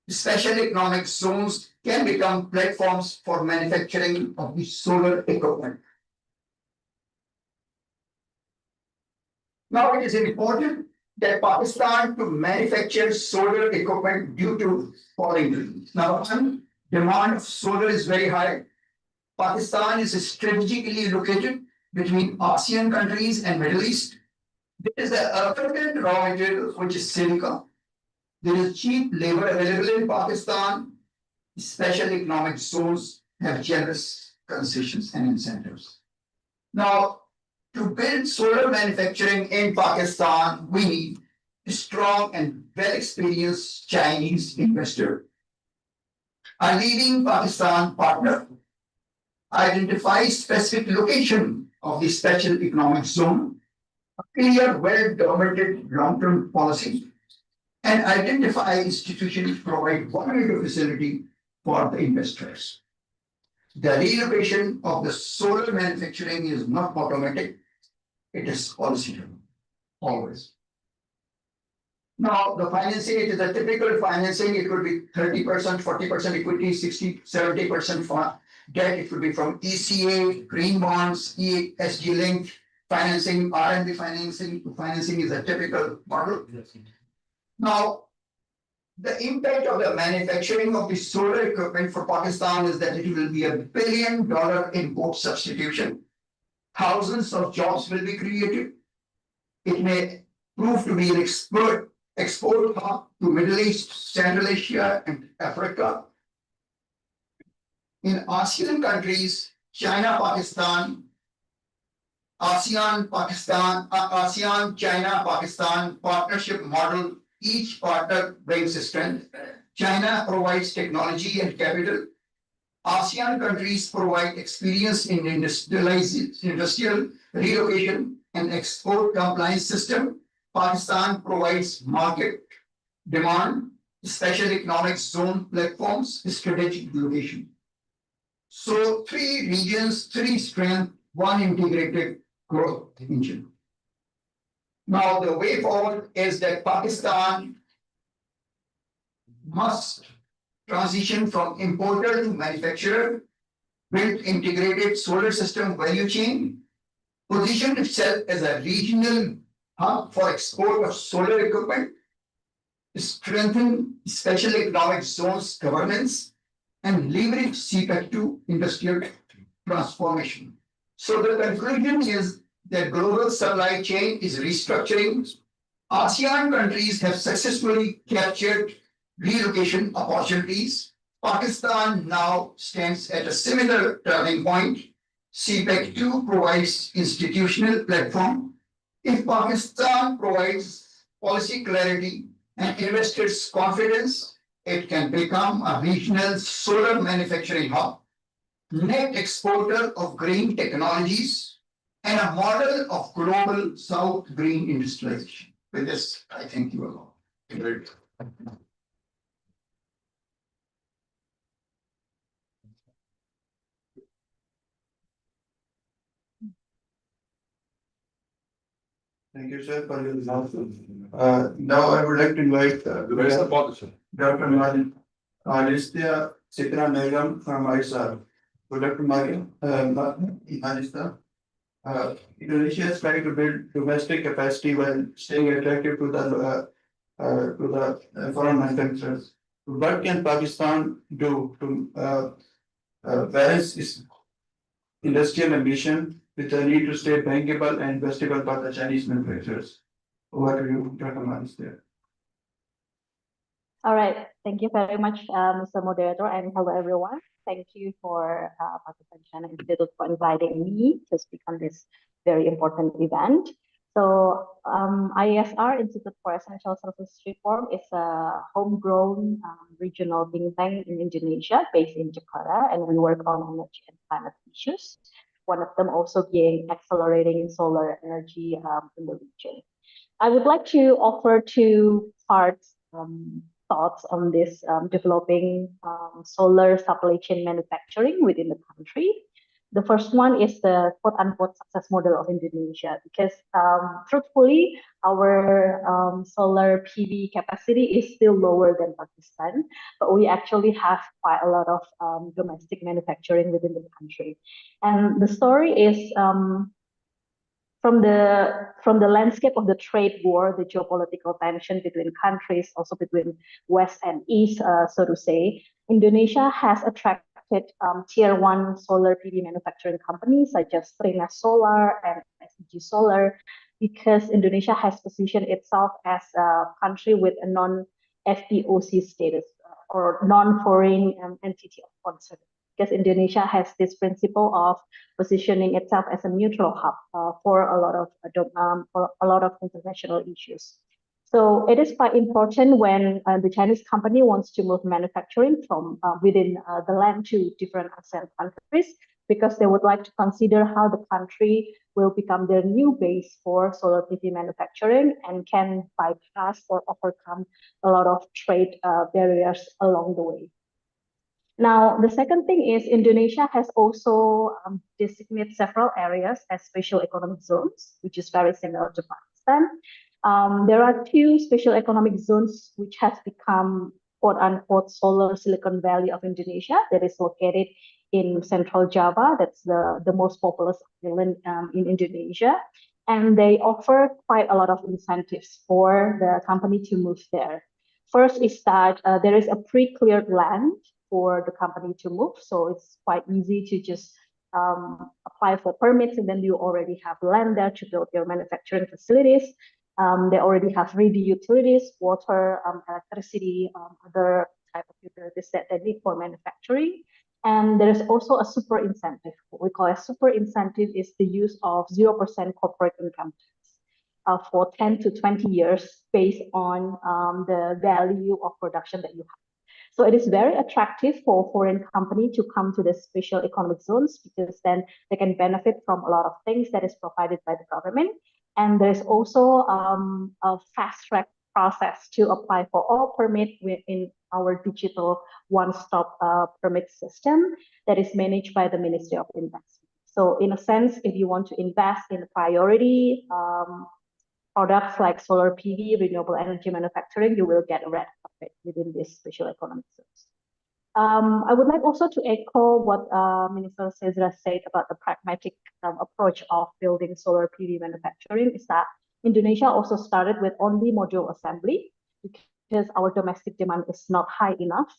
Special economic zones can become platforms for manufacturing of the solar equipment. Now it is important that Pakistan to manufacture solar equipment due to following reasons. Now, one, demand of solar is very high. Pakistan is strategically located between ASEAN countries and Middle East. There is an abundant raw material, which is silica. There is cheap labor available in Pakistan. Special economic zones have generous concessions and incentives. Now, to build solar manufacturing in Pakistan, we need a strong and well-experienced Chinese investor. A leading Pakistan partner identifies specific location of the special economic zone, a clear, well-documented long-term policy, and identify institutions provide one-window facility for the investors. The relocation of the solar manufacturing is not automatic, it is policy driven, always. Now, the financing, it is a typical financing, it could be 30%, 40% equity, 60, 70% debt, it could be from ECA, green bonds, ESG linked financing, R&D financing is a typical model. Now, the impact of the manufacturing of the solar equipment for Pakistan is that it will be $1 billion import substitution. Thousands of jobs will be created. It may prove to be an export hub to Middle East, Central Asia, and Africa. In ASEAN countries, China, Pakistan, ASEAN, China, Pakistan partnership model, each partner brings strength. China provides technology and capital. ASEAN countries provide experience in industrial relocation and export compliance system. Pakistan provides market demand, special economic zone platforms, strategic location. So 3 regions, 3 strengths, 1 integrated growth engine. Now the way forward is that Pakistan must transition from importer to manufacturer, build integrated solar system value chain, position itself as a regional hub for export of solar equipment, strengthen special economic zones governance, and leverage CPEC to industrial transformation. So the conclusion is that global supply chain is restructuring. ASEAN countries have successfully captured relocation opportunities. Pakistan now stands at a similar turning point. CPEC 2 provides institutional platform. If Pakistan provides policy clarity and investors' confidence, it can become a regional solar manufacturing hub, net exporter of green technologies, and a model of global South green industrialization. With this, I thank you all. Thank you, sir, for your results. Now I would like to invite Where's the politician? Dr. Maristia Sitra Megam from ISAR. So Dr. Marista, Indonesia is trying to build domestic capacity while staying attractive to the foreign manufacturers. What can Pakistan do to balance its industrial ambition with the need to stay bankable and investable for the Chinese manufacturers? Over to you, Dr. Maristia. All right. Thank you very much, Mr. Moderator, and hello, everyone. Thank you for Pakistan China Institute for inviting me to speak on this very important event. So, ISR, Institute for Essential Services Reform, is a homegrown regional think tank in Indonesia, based in Jakarta, and we work on energy and climate issues. One of them also being accelerating solar energy in the region. I would like to offer 2 parts thoughts on this developing solar supply chain manufacturing within the country. The first one is the quote-unquote success model of Indonesia, because truthfully, our solar PV capacity is still lower than Pakistan, but we actually have quite a lot of domestic manufacturing within the country. And the story is from the landscape of the trade war, the geopolitical tension between countries, also between West and East, so to say, Indonesia has attracted tier 1 solar PV manufacturing companies such as Trina Solar and SEG Solar, because Indonesia has positioned itself as a country with a non-FPOC status or non-foreign entity of concern. Because Indonesia has this principle of positioning itself as a neutral hub for a lot of international issues. So it is quite important when the Chinese company wants to move manufacturing from within the land to different ASEAN countries, because they would like to consider how the country will become their new base for solar PV manufacturing and can bypass or overcome a lot of trade barriers along the way. Now, the second thing is Indonesia has also designated several areas as special economic zones, which is very similar to Pakistan. There are 2 special economic zones which has become quote-unquote solar Silicon Valley of Indonesia, that is located in Central Java. That's the most populous island in Indonesia. And they offer quite a lot of incentives for the company to move there. First is that there is a pre-cleared land for the company to move. So it's quite easy to just apply for permits, and then you already have land there to build your manufacturing facilities. They already have ready utilities, water, electricity, other type of utilities that they need for manufacturing. And there is also a super incentive. What we call a super incentive is the use of 0% corporate income tax for 10 to 20 years based on the value of production that you have. So it is very attractive for foreign company to come to the special economic zones because then they can benefit from a lot of things that is provided by the government. And there's also a fast track process to apply for all permit within our digital one-stop permit system that is managed by the Ministry of Investment. So in a sense, if you want to invest in priority products like solar PV, renewable energy manufacturing, you will get a red carpet within this special economic zones. I would like also to echo what Minister Cesar said about the pragmatic approach of building solar PV manufacturing is that Indonesia also started with only module assembly because our domestic demand is not high enough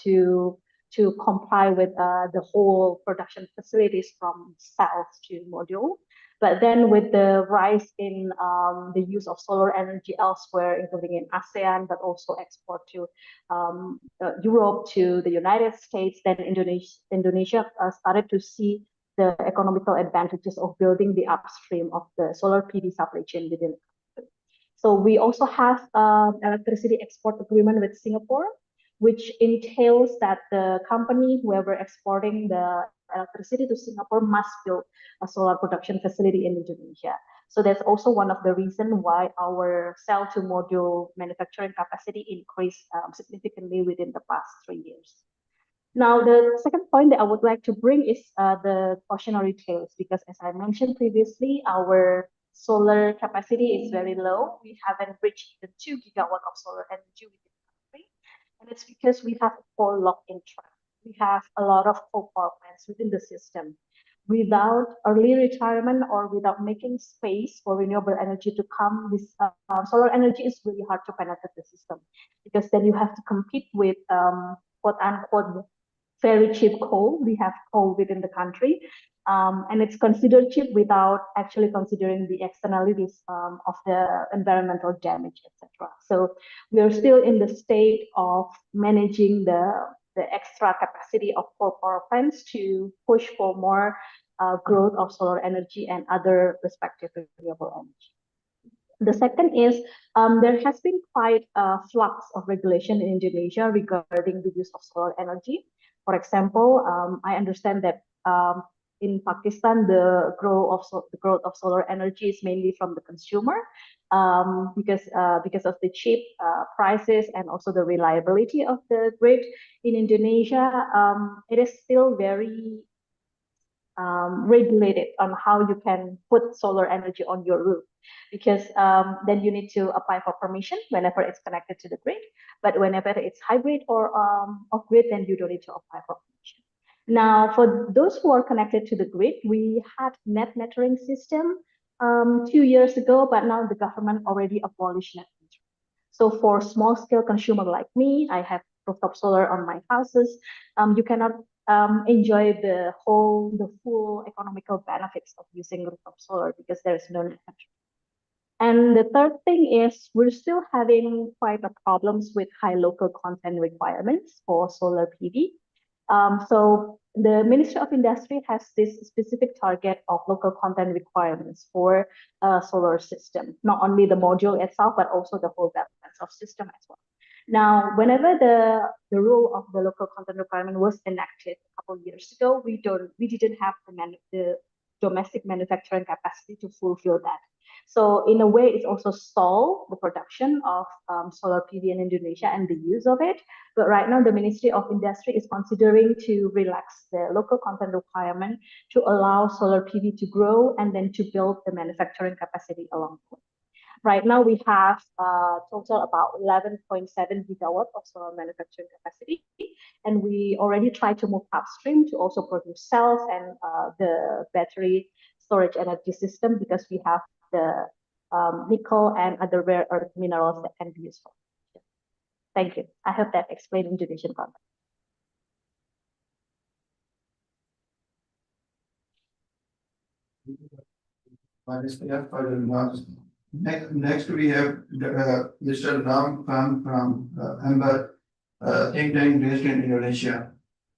to comply with the whole production facilities from cells to module. But then with the rise in the use of solar energy elsewhere, including in ASEAN, but also export to Europe, to the United States, then Indonesia started to see the economical advantages of building the upstream of the solar PV supply chain within the country. So we also have electricity export agreement with Singapore, which entails that the company, whoever exporting the electricity to Singapore, must build a solar production facility in Indonesia. So that's also one of the reasons why our cell to module manufacturing capacity increased significantly within the past 3 years. Now, the second point that I would like to bring is the cautionary tales, because as I mentioned previously, our solar capacity is very low. We haven't reached the 2 gigawatt of solar energy within the country. And it's because we have a coal lock-in trap. We have a lot of coal power plants within the system. Without early retirement or without making space for renewable energy to come, this solar energy is really hard to penetrate the system because then you have to compete with quote unquote very cheap coal. We have coal within the country, and it's considered cheap without actually considering the externalities of the environmental damage, etc. So we are still in the state of managing the extra capacity of coal power plants to push for more growth of solar energy and other respective renewable energy. The second is there has been quite a flux of regulation in Indonesia regarding the use of solar energy. For example, I understand that in Pakistan, the growth of solar energy is mainly from the consumer because of the cheap prices and also the reliability of the grid. In Indonesia, it is still very regulated on how you can put solar energy on your roof, because then you need to apply for permission whenever it's connected to the grid. But whenever it's hybrid or off grid, then you don't need to apply for permission. Now, for those who are connected to the grid, we had net metering system 2 years ago, but now the government already abolished net metering. So for small scale consumer like me, I have rooftop solar on my houses. You cannot enjoy the full economical benefits of using rooftop solar because there is no net metering. And the third thing is we're still having quite a problems with high local content requirements for solar PV. So the Ministry of Industry has this specific target of local content requirements for a solar system, not only the module itself, but also the whole balance of system as well. Now, whenever the rule of the local content requirement was enacted a couple of years ago, we didn't have the domestic manufacturing capacity to fulfill that. So in a way, it's also stalled the production of solar PV in Indonesia and the use of it. But right now, the Ministry of Industry is considering to relax the local content requirement to allow solar PV to grow and then to build the manufacturing capacity along the way. Right now, we have total about 11.7 gigawatt of solar manufacturing capacity, and we already tried to move upstream to also produce cells and the battery storage energy system because we have the nickel and other rare earth minerals that can be used for. Thank you. I hope that explained Indonesian context. Next, we have Mr. Ram Khan from Amber think tank based in Indonesia.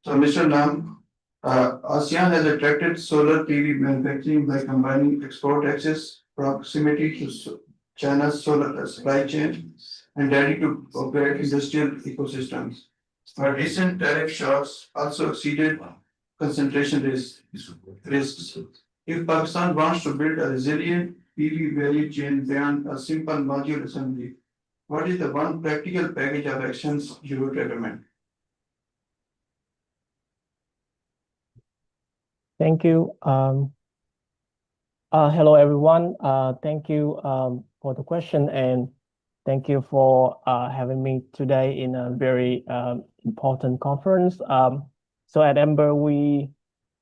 So, Mr. Lam, ASEAN has attracted solar PV manufacturing by combining export access, proximity to China's solar supply chain, and ready to operate industrial ecosystems. But recent tariff shocks also exceeded concentration risks. If Pakistan wants to build a resilient PV value chain beyond a simple module assembly, what is the one practical package of actions you would recommend? Thank you. Hello, everyone. Thank you for the question, and thank you for having me today in a very important conference. So at Ember,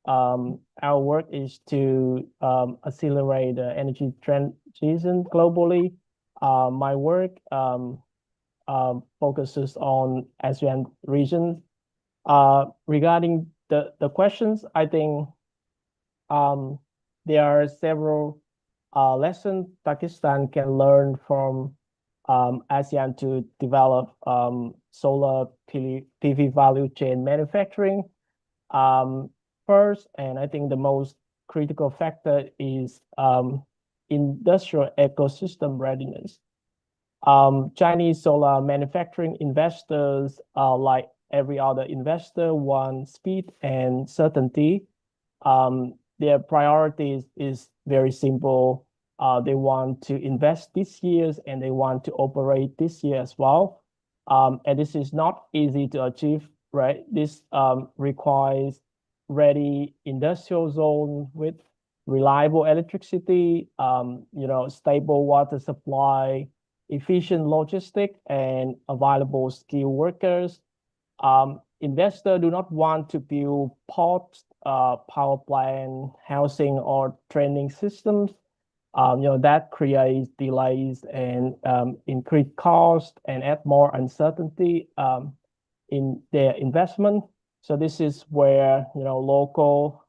our work is to accelerate the energy transition globally. My work focuses on ASEAN region. Regarding the questions, I think there are several lessons Pakistan can learn from ASEAN to develop solar PV value chain manufacturing. First, and I think the most critical factor is industrial ecosystem readiness. Chinese solar manufacturing investors, like every other investor, want speed and certainty. Their priorities is very simple. They want to invest this year and they want to operate this year as well. And this is not easy to achieve, right? This requires ready industrial zone with reliable electricity, stable water supply, efficient logistic, and available skilled workers. Investors do not want to build ports, power plant, housing, or training systems. That creates delays and increase cost and add more uncertainty in their investment. So this is where local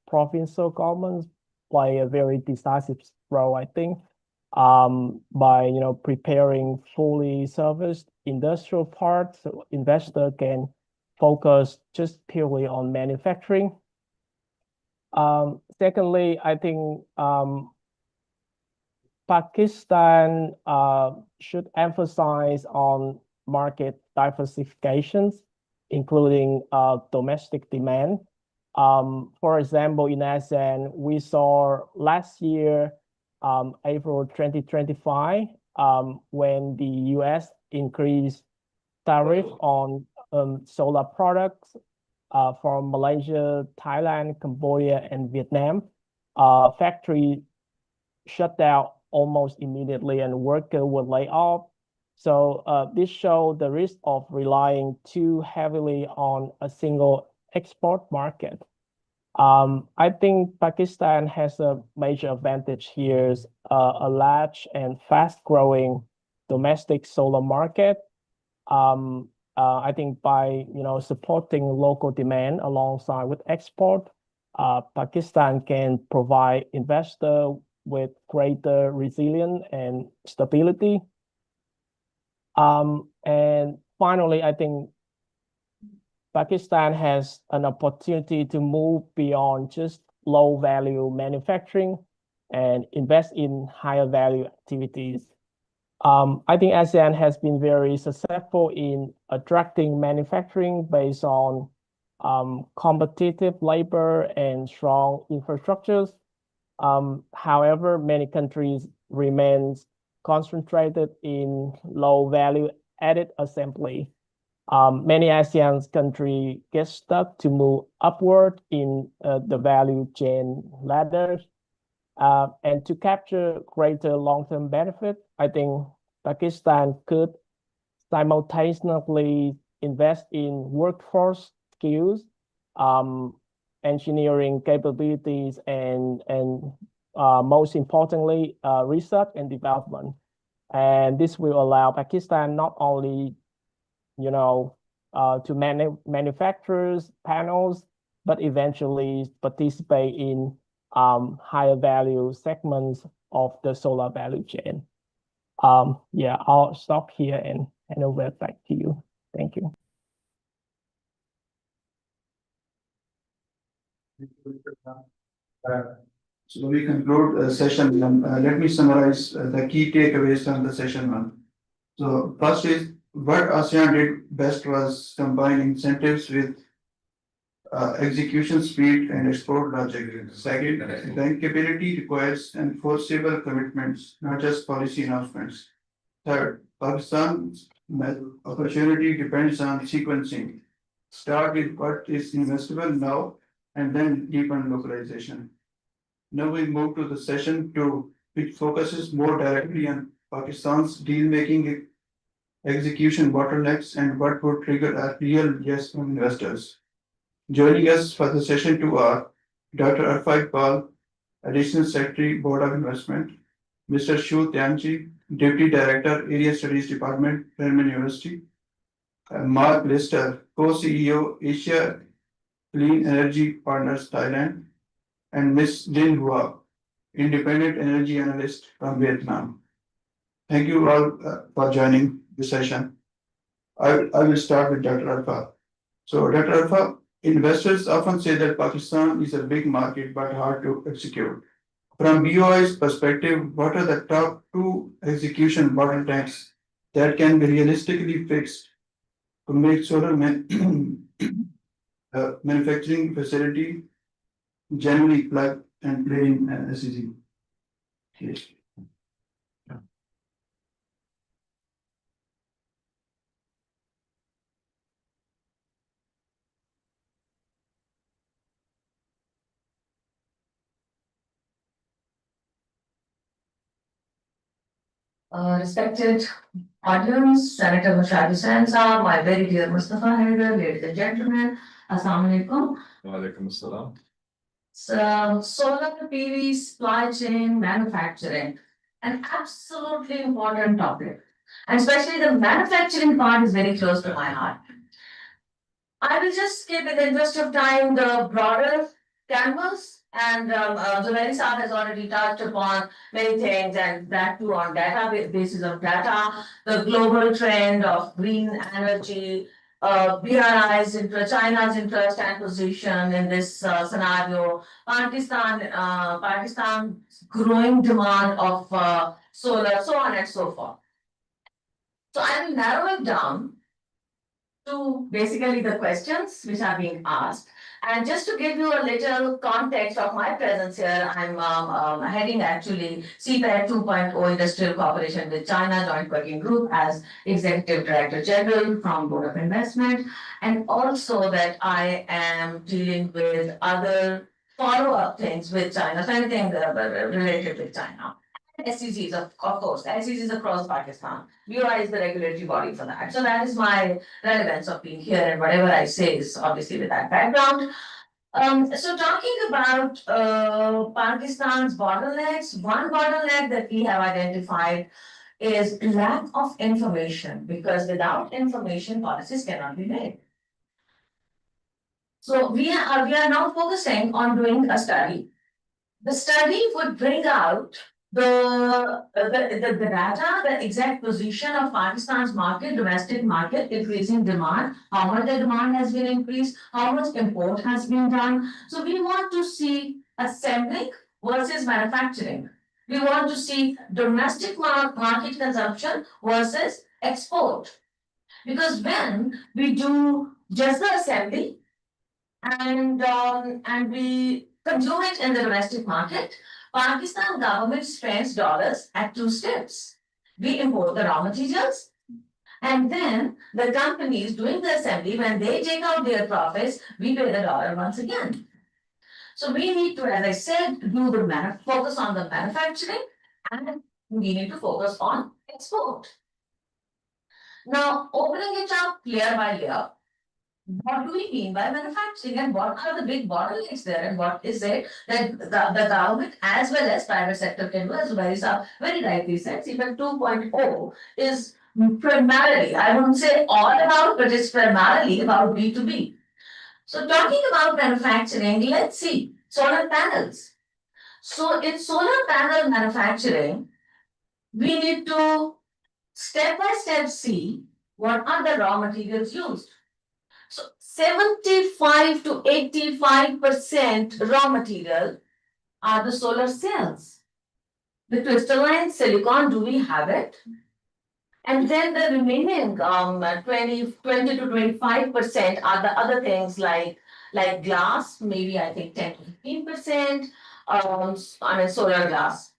provincial governments play a very decisive role, I think, by preparing fully serviced industrial parts, so investor can focus just purely on manufacturing. Secondly, I think Pakistan should emphasize on market diversifications, including domestic demand. For example, in ASEAN, we saw last year, April 2025, when the US increased tariff on solar products from Malaysia, Thailand, Cambodia, and Vietnam. Factory shut down almost immediately and workers were laid off. So this showed the risk of relying too heavily on a single export market. I think Pakistan has a major advantage here, a large and fast-growing domestic solar market. I think by supporting local demand alongside with export, Pakistan can provide investor with greater resilience and stability. And finally, I think Pakistan has an opportunity to move beyond just low-value manufacturing and invest in higher value activities. I think ASEAN has been very successful in attracting manufacturing based on competitive labor and strong infrastructures. However, many countries remain concentrated in low-value added assembly. Many ASEAN countries get stuck to move upward in the value chain ladder. And to capture greater long-term benefit, I think Pakistan could simultaneously invest in workforce skills, engineering capabilities, and most importantly, research and development. And this will allow Pakistan not only to manufacture panels, but eventually participate in higher value segments of the solar value chain. Yeah, I'll stop here and hand over back to you. Thank you. So we conclude session one. Let me summarize the key takeaways from the session one. So first is what ASEAN did best was combine incentives with execution speed and export logic. Second, bankability requires enforceable commitments, not just policy announcements. Third, Pakistan's opportunity depends on sequencing. Start with what is investable now and then deepen localization. Now we move to the session two, which focuses more directly on Pakistan's deal-making execution bottlenecks and what would trigger a real yes from investors. Joining us for the session two are Dr. Arfai Pal, Additional Secretary, Board of Investment, Mr. Shu Tianji, Deputy Director, Area Studies Department, Renmin University, Mark Lister, Co-CEO, Asia Clean Energy Partners, Thailand, and Ms. Lin Hua, Independent Energy Analyst from Vietnam. Thank you all for joining the session. I will start with Dr. Arfa. So, Dr. Arfa, investors often say that Pakistan is a big market but hard to execute. From BOI's perspective, what are the top two execution bottlenecks that can be realistically fixed to make solar manufacturing facility generally plug and play in SEZ? Yes. Respected audience, Senator Mushad Hussain Saab, my very dear Mustafa Haider, ladies and gentlemen, Assalamu alaikum. Walaikum assalam. So, solar PV supply chain manufacturing, an absolutely important topic, and especially the manufacturing part is very close to my heart. I will just skip in the interest of time the broader canvas. And Zubairi Saab has already touched upon many things, and that too on basis of data, the global trend of green energy, BRI's interest, China's interest and position in this scenario, Pakistan's growing demand of solar, so on and so forth. So I will narrow it down to basically the questions which are being asked. And just to give you a little context of my presence here, I'm heading actually CPET 2.0 Industrial Cooperation with China Joint Working Group as Executive Director General from Board of Investment. And also that I am dealing with other follow-up things with China, so anything related with China. SEZs, of course, SEZs across Pakistan. BOI is the regulatory body for that. So that is my relevance of being here, and whatever I say is obviously with that background. So talking about Pakistan's bottlenecks, one bottleneck that we have identified is lack of information, because without information, policies cannot be made. So we are now focusing on doing a study. The study would bring out the data, the exact position of Pakistan's market, domestic market, increasing demand, how much the demand has been increased, how much import has been done. So we want to see assembling versus manufacturing. We want to see domestic market consumption versus export. Because when we do just the assembly and we consume it in the domestic market, Pakistan government spends dollars at two steps. We import the raw materials, and then the companies doing the assembly, when they take out their profits, we pay the dollar once again. So we need to, as I said, focus on the manufacturing, and we need to focus on export. Now, opening it up layer by layer, what do we mean by manufacturing, and what are the big bottlenecks there, and what is it that the government as well as private sector can do? As Zubairi very rightly said, CPET 2.0 is primarily, I wouldn't say all about, but it's primarily about B2B. So talking about manufacturing, let's see solar panels. So in solar panel manufacturing, we need to step by step see what are the raw materials used. So 75 to 85% raw material are the solar cells. The crystalline silicon, do we have it? And then the remaining 20 to 25% are the other things like glass, maybe I think 10 to 15%, solar glass.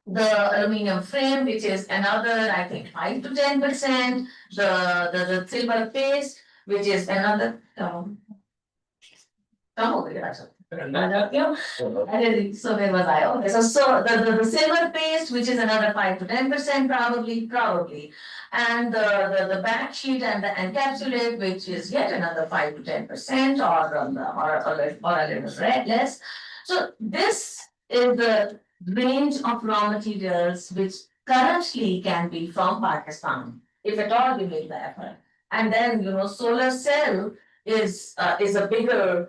The aluminum frame, which is another, I think, 5 to 10%, the silver paste, which is another, so where was I? Okay, so the silver paste, which is another 5 to 10% probably. And the back sheet and the encapsulate, which is yet another 5 to 10% or a little less. So this is the range of raw materials which currently can be from Pakistan, if at all we make the effort. And then, solar cell is a bigger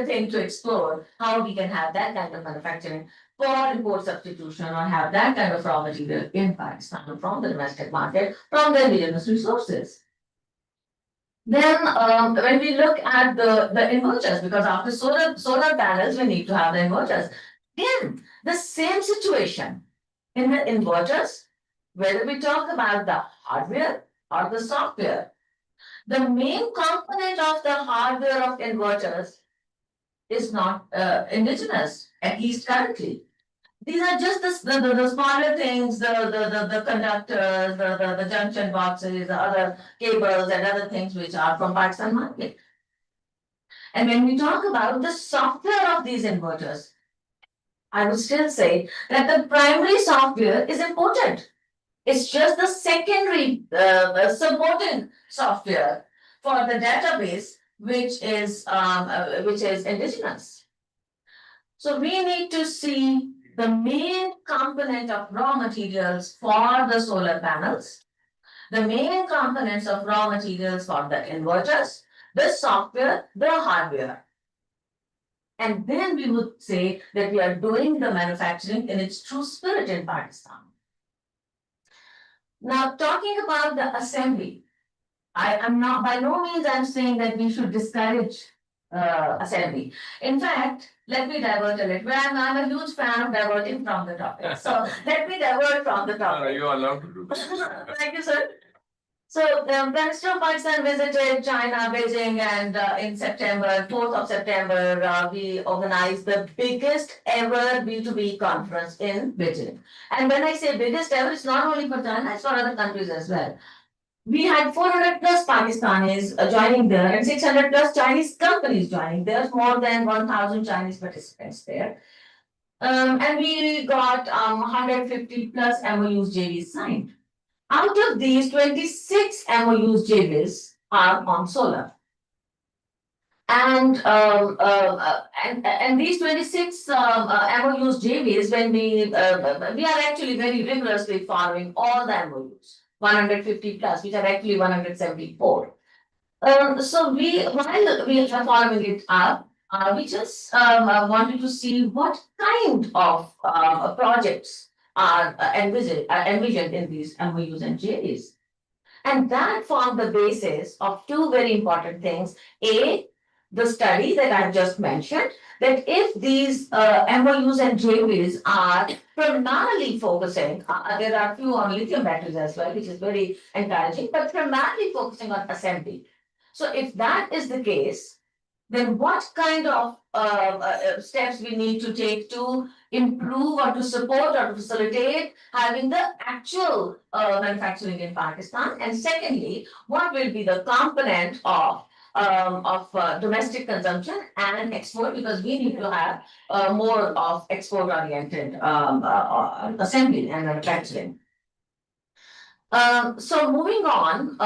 thing to explore, how we can have that kind of manufacturing for import substitution or have that kind of raw material in Pakistan from the domestic market, from the indigenous resources. Then when we look at the inverters, because after solar panels, we need to have the inverters. Again, the same situation in the inverters, whether we talk about the hardware or the software. The main component of the hardware of inverters is not indigenous, at least currently. These are just the smaller things, the conductors, the junction boxes, the other cables and other things which are from Pakistan market. And when we talk about the software of these inverters, I would still say that the primary software is imported. It's just the secondary supporting software for the database, which is indigenous. So we need to see the main component of raw materials for the solar panels, the main components of raw materials for the inverters, the software, the hardware. And then we would say that we are doing the manufacturing in its true spirit in Pakistan. Now, talking about the assembly, I am not, by no means I'm saying that we should discourage assembly. In fact, let me divert a little. I'm a huge fan of diverting from the topic. So let me divert from the topic. You are allowed to do this. Thank you, sir. So the Minister of Pakistan visited China, Beijing, and in September, 4th of September, we organized the biggest ever B2B conference in Beijing. And when I say biggest ever, it's not only for China, it's for other countries as well. We had 400 plus Pakistanis joining there and 600 plus Chinese companies joining. There's more than 1,000 Chinese participants there. And we got 150 plus MOUs, JVs signed. Out of these, 26 MOUs, JVs are on solar. And these 26 MOUs, JVs, when we are actually very rigorously following all the MOUs, 150 plus, which are actually 174. So while we are following it up, we just wanted to see what kind of projects are envisioned in these MOUs and JVs. And that formed the basis of two very important things. A, the study that I've just mentioned, that if these MOUs and JVs are primarily focusing, there are a few on lithium batteries as well, which is very encouraging, but primarily focusing on assembly. So if that is the case, then what kind of steps we need to take to improve or to support or to facilitate having the actual manufacturing in Pakistan? And secondly, what will be the component of domestic consumption and export, because we need to have more of export-oriented assembly and manufacturing. So moving on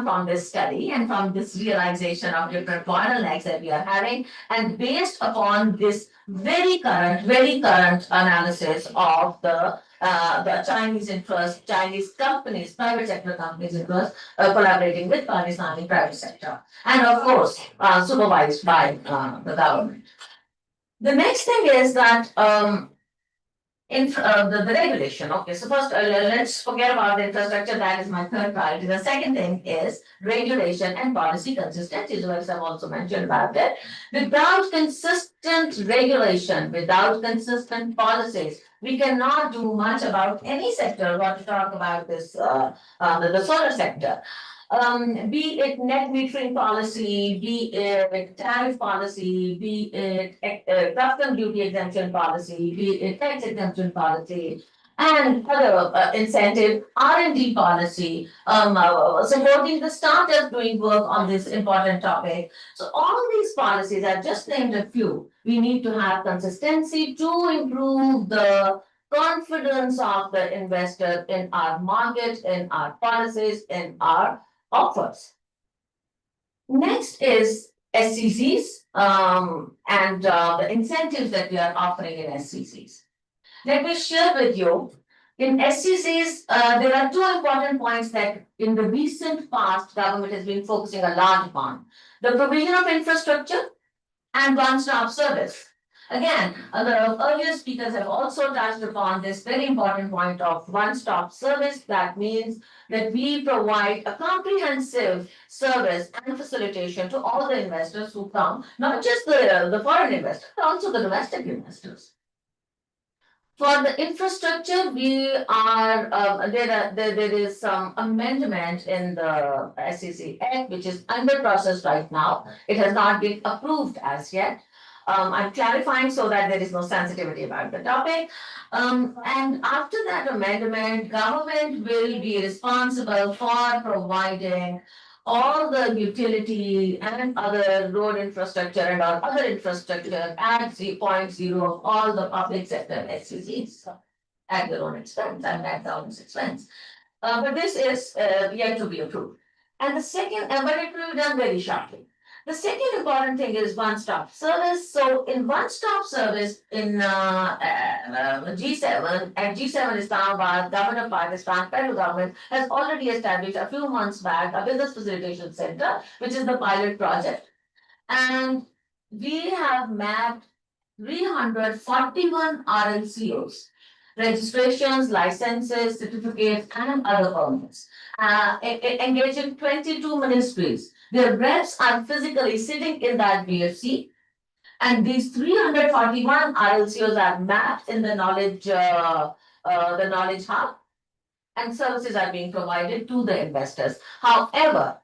from this study and from this realization of different bottlenecks that we are having, and based upon this very current analysis of the Chinese interest, Chinese companies, private sector companies interest, collaborating with Pakistani private sector, and of course, supervised by the government. The next thing is that the regulation. Okay, so first let's forget about the infrastructure. That is my third priority. The second thing is regulation and policy consistency. So as I've also mentioned about it, without consistent regulation, without consistent policies, we cannot do much about any sector. I want to talk about this the solar sector. Be it net metering policy, be it tariff policy, be it custom duty exemption policy, be it tax exemption policy, and other incentive R&D policy, supporting the startups doing work on this important topic. So all these policies, I've just named a few. We need to have consistency to improve the confidence of the investor in our market, in our policies, in our offers. Next is SCCs and the incentives that we are offering in SCCs. Let me share with you. In SCCs, there are two important points that in the recent past government has been focusing a lot upon. The provision of infrastructure and one-stop service. Again, the earlier speakers have also touched upon this very important point of one-stop service. That means that we provide a comprehensive service and facilitation to all the investors who come, not just the foreign investors, but also the domestic investors. For the infrastructure, we are there is some amendment in the SEC Act, which is under process right now. It has not been approved as yet. I'm clarifying so that there is no sensitivity about the topic. And after that amendment, government will be responsible for providing all the utility and other road infrastructure and all other infrastructure at 0.0 of all the public sector SCCs at their own expense and at their own expense. But this is yet to be approved. And the second, but it will be done very shortly. The second important thing is one-stop service. So in one-stop service in G7, and G7 Islamabad, government of Pakistan, federal government has already established a few months back a business facilitation center, which is the pilot project. And we have mapped 341 RLCOs, registrations, licenses, certificates, and other permits, engaging 22 ministries. Their reps are physically sitting in that BFC, and these 341 RLCOs are mapped in the knowledge hub, and services are being provided to the investors. However,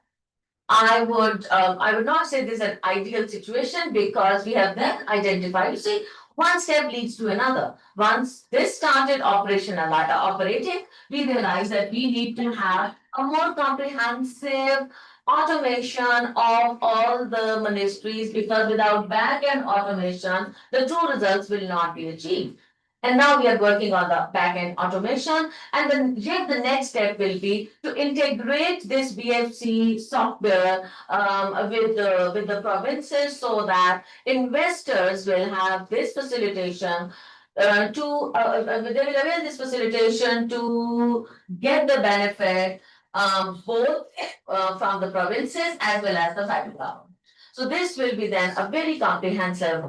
I would not say this is an ideal situation because we have then identified, you see, one step leads to another. Once this started operating, we realized that we need to have a more comprehensive automation of all the ministries, because without back-end automation, the two results will not be achieved. And now we are working on the back-end automation. And then yet the next step will be to integrate this BFC software with the provinces so that investors will have this facilitation they will avail this facilitation to get the benefit both from the provinces as well as the federal government. So this will be then a very comprehensive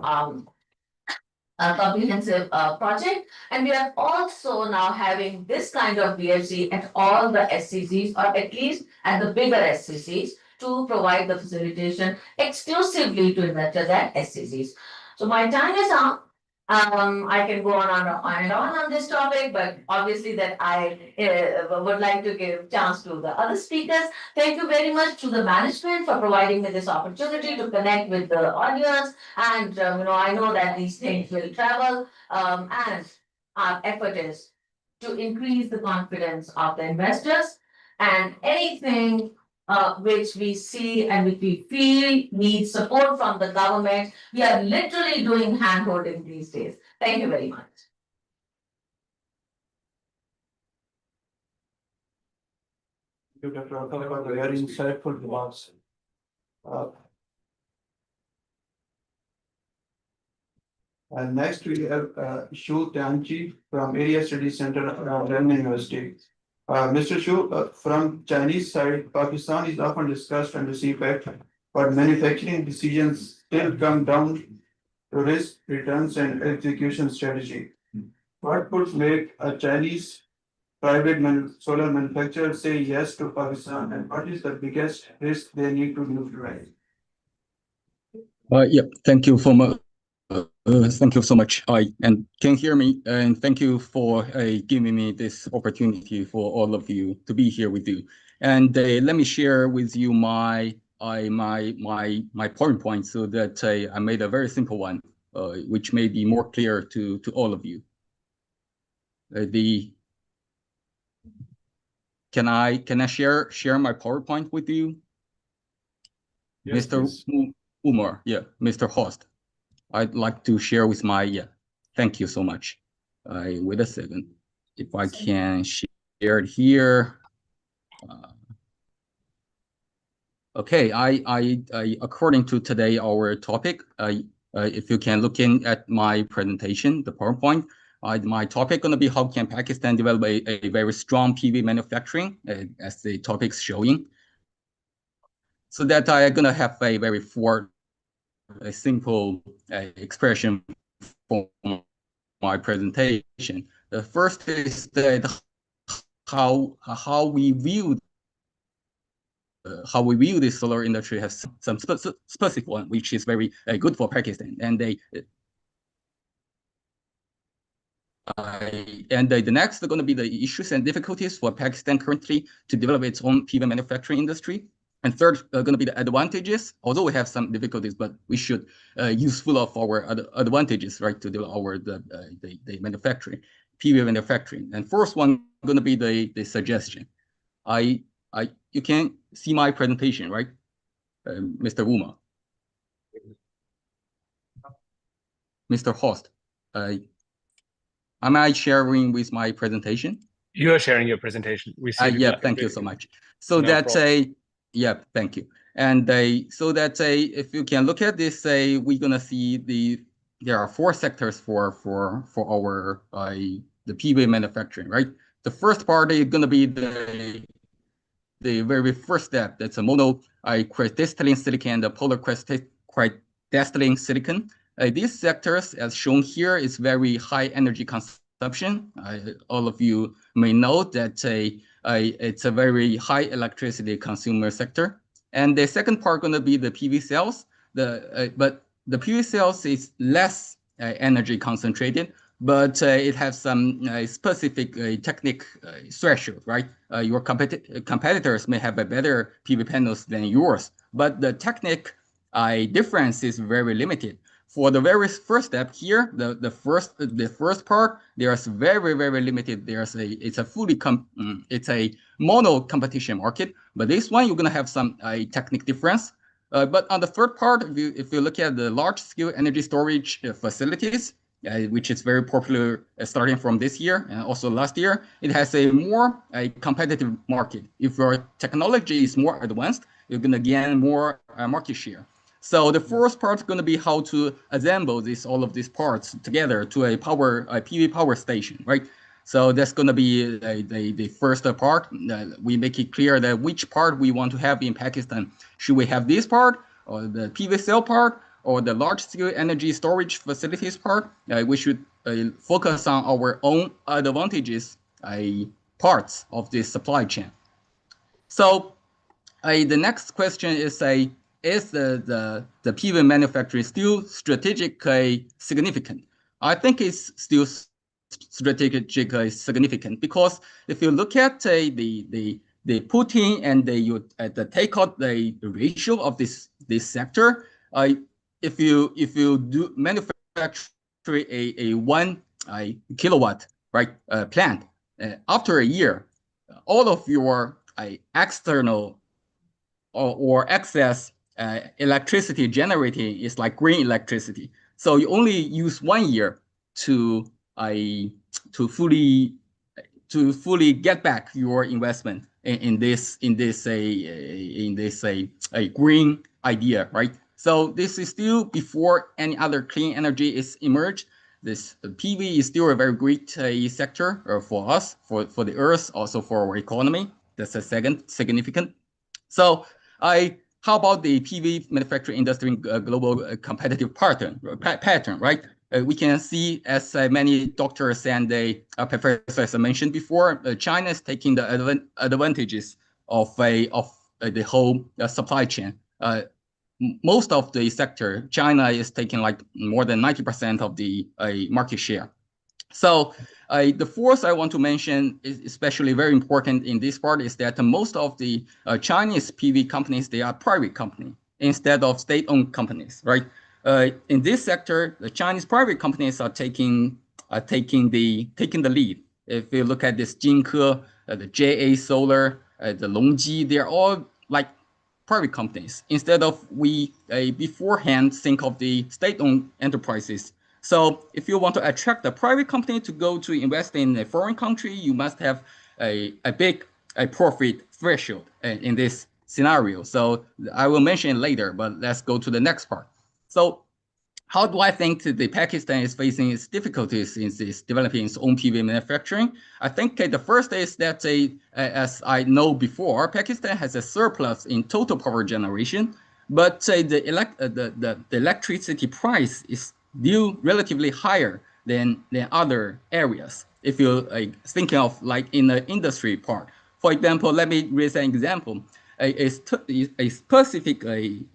project, and we are also now having this kind of BFC at all the SCCs, or at least at the bigger SCCs, to provide the facilitation exclusively to investors at SCCs. So my time is up. I can go on and on this topic, but obviously that I would like to give chance to the other speakers. Thank you very much to the management for providing me this opportunity to connect with the audience. And I know that these things will travel, and our effort is to increase the confidence of the investors, and anything which we see and which we feel needs support from the government. We are literally doing hand-holding these days. Thank you very much. Thank you, Dr. Akhtar, for the very insightful remarks. And next we have Shu Tianqi from Area Studies Center at Renmin University. Mr. Shu, from Chinese side, Pakistan is often discussed under CPEC, but manufacturing decisions still come down risk, returns, and execution strategy. What would make a Chinese solar manufacturer say yes to Pakistan, and what is the biggest risk they need to neutralize? Yeah, thank you for much. Thank you so much. And can you hear me? And thank you for giving me this opportunity for all of you to be here with you. And let me share with you my PowerPoint so that I made a very simple one, which may be more clear to all of you. Can I share my PowerPoint with you? Yes, Mr. please. Umar, yeah, Mr. Host. I'd like to share with my, thank you so much. Wait a second, if I can share it here. Okay, I according to today our topic, if you can look in at my presentation, the PowerPoint, my topic gonna be how can Pakistan develop a very strong PV manufacturing, as the topic's showing. So that I'm gonna have a very a simple expression for my presentation. The first is that how we view the solar industry has some specific one, which is very good for Pakistan, and the next are going to be the issues and difficulties for Pakistan currently to develop its own PV manufacturing industry. And third, going to be the advantages. Although we have some difficulties, but we should use full of our advantages, right, to develop our the manufacturing, PV manufacturing. And fourth one going to be the suggestion. You can see my presentation, right, Mr. Wuma, Mr. Host. Am I sharing with my presentation? You are sharing your presentation. We see. Yeah, thank you so much. So No that's problem. yeah, thank you. And so that's if you can look at this, we're gonna see there are four sectors for our the PV manufacturing, right? The first part is gonna be the very first step. That's a mono crystalline silicon and the polar crystalline silicon. These sectors, as shown here, is very high energy consumption. All of you may know that it's a very high electricity consumer sector. And the second part going to be the PV cells. But the PV cells is less energy concentrated, but it has some specific technique threshold, right? Your competitors may have a better PV panels than yours, but the technique difference is very limited. For the very first step here, the first part, there's very limited. It's a it's a mono competition market, but this one you're gonna have some technique difference. But on the third part, if you look at the large scale energy storage facilities, which is very popular starting from this year and also last year, it has a more competitive market. If your technology is more advanced, you're gonna gain more market share. So the fourth part is going to be how to assemble all of these parts together to a PV power station, right? So that's going to be the first part. We make it clear that which part we want to have in Pakistan. Should we have this part, or the PV cell part, or the large-scale energy storage facilities part? We should focus on our own advantages parts of this supply chain. So the next question is the PV manufacturing still strategically significant? I think it's still strategically significant because if you look at the putting and the takeout the ratio of this sector, if you do manufacture a 1 kilowatt plant, after a year, all of your external or excess electricity generating is like green electricity. So you only use 1 year to fully get back your investment in this green idea, right? So this is still before any other clean energy is emerged. This PV is still a very great sector for us, for the earth, also for our economy. That's a second significant. So how about the PV manufacturing industry global competitive pattern, right? We can see, as many doctors and professors mentioned before, China is taking the advantages of the whole supply chain. Most of the sector, China is taking like more than 90% of the market share. So the fourth I want to mention is especially very important in this part is that most of the Chinese PV companies, they are private companies instead of state-owned companies, right? In this sector, the Chinese private companies are taking the lead. If you look at this Jinke, the JA Solar, the Longji, they're all like private companies instead of we beforehand think of the state-owned enterprises. So if you want to attract a private company to go to invest in a foreign country, you must have a big profit threshold in this scenario. So I will mention it later, but let's go to the next part. So how do I think the Pakistan is facing its difficulties in this developing its own PV manufacturing? I think the first is that, as I know before, Pakistan has a surplus in total power generation, but the electricity price is still relatively higher than other areas. If you thinking of like in the industry part, for example, let me raise an example. A specific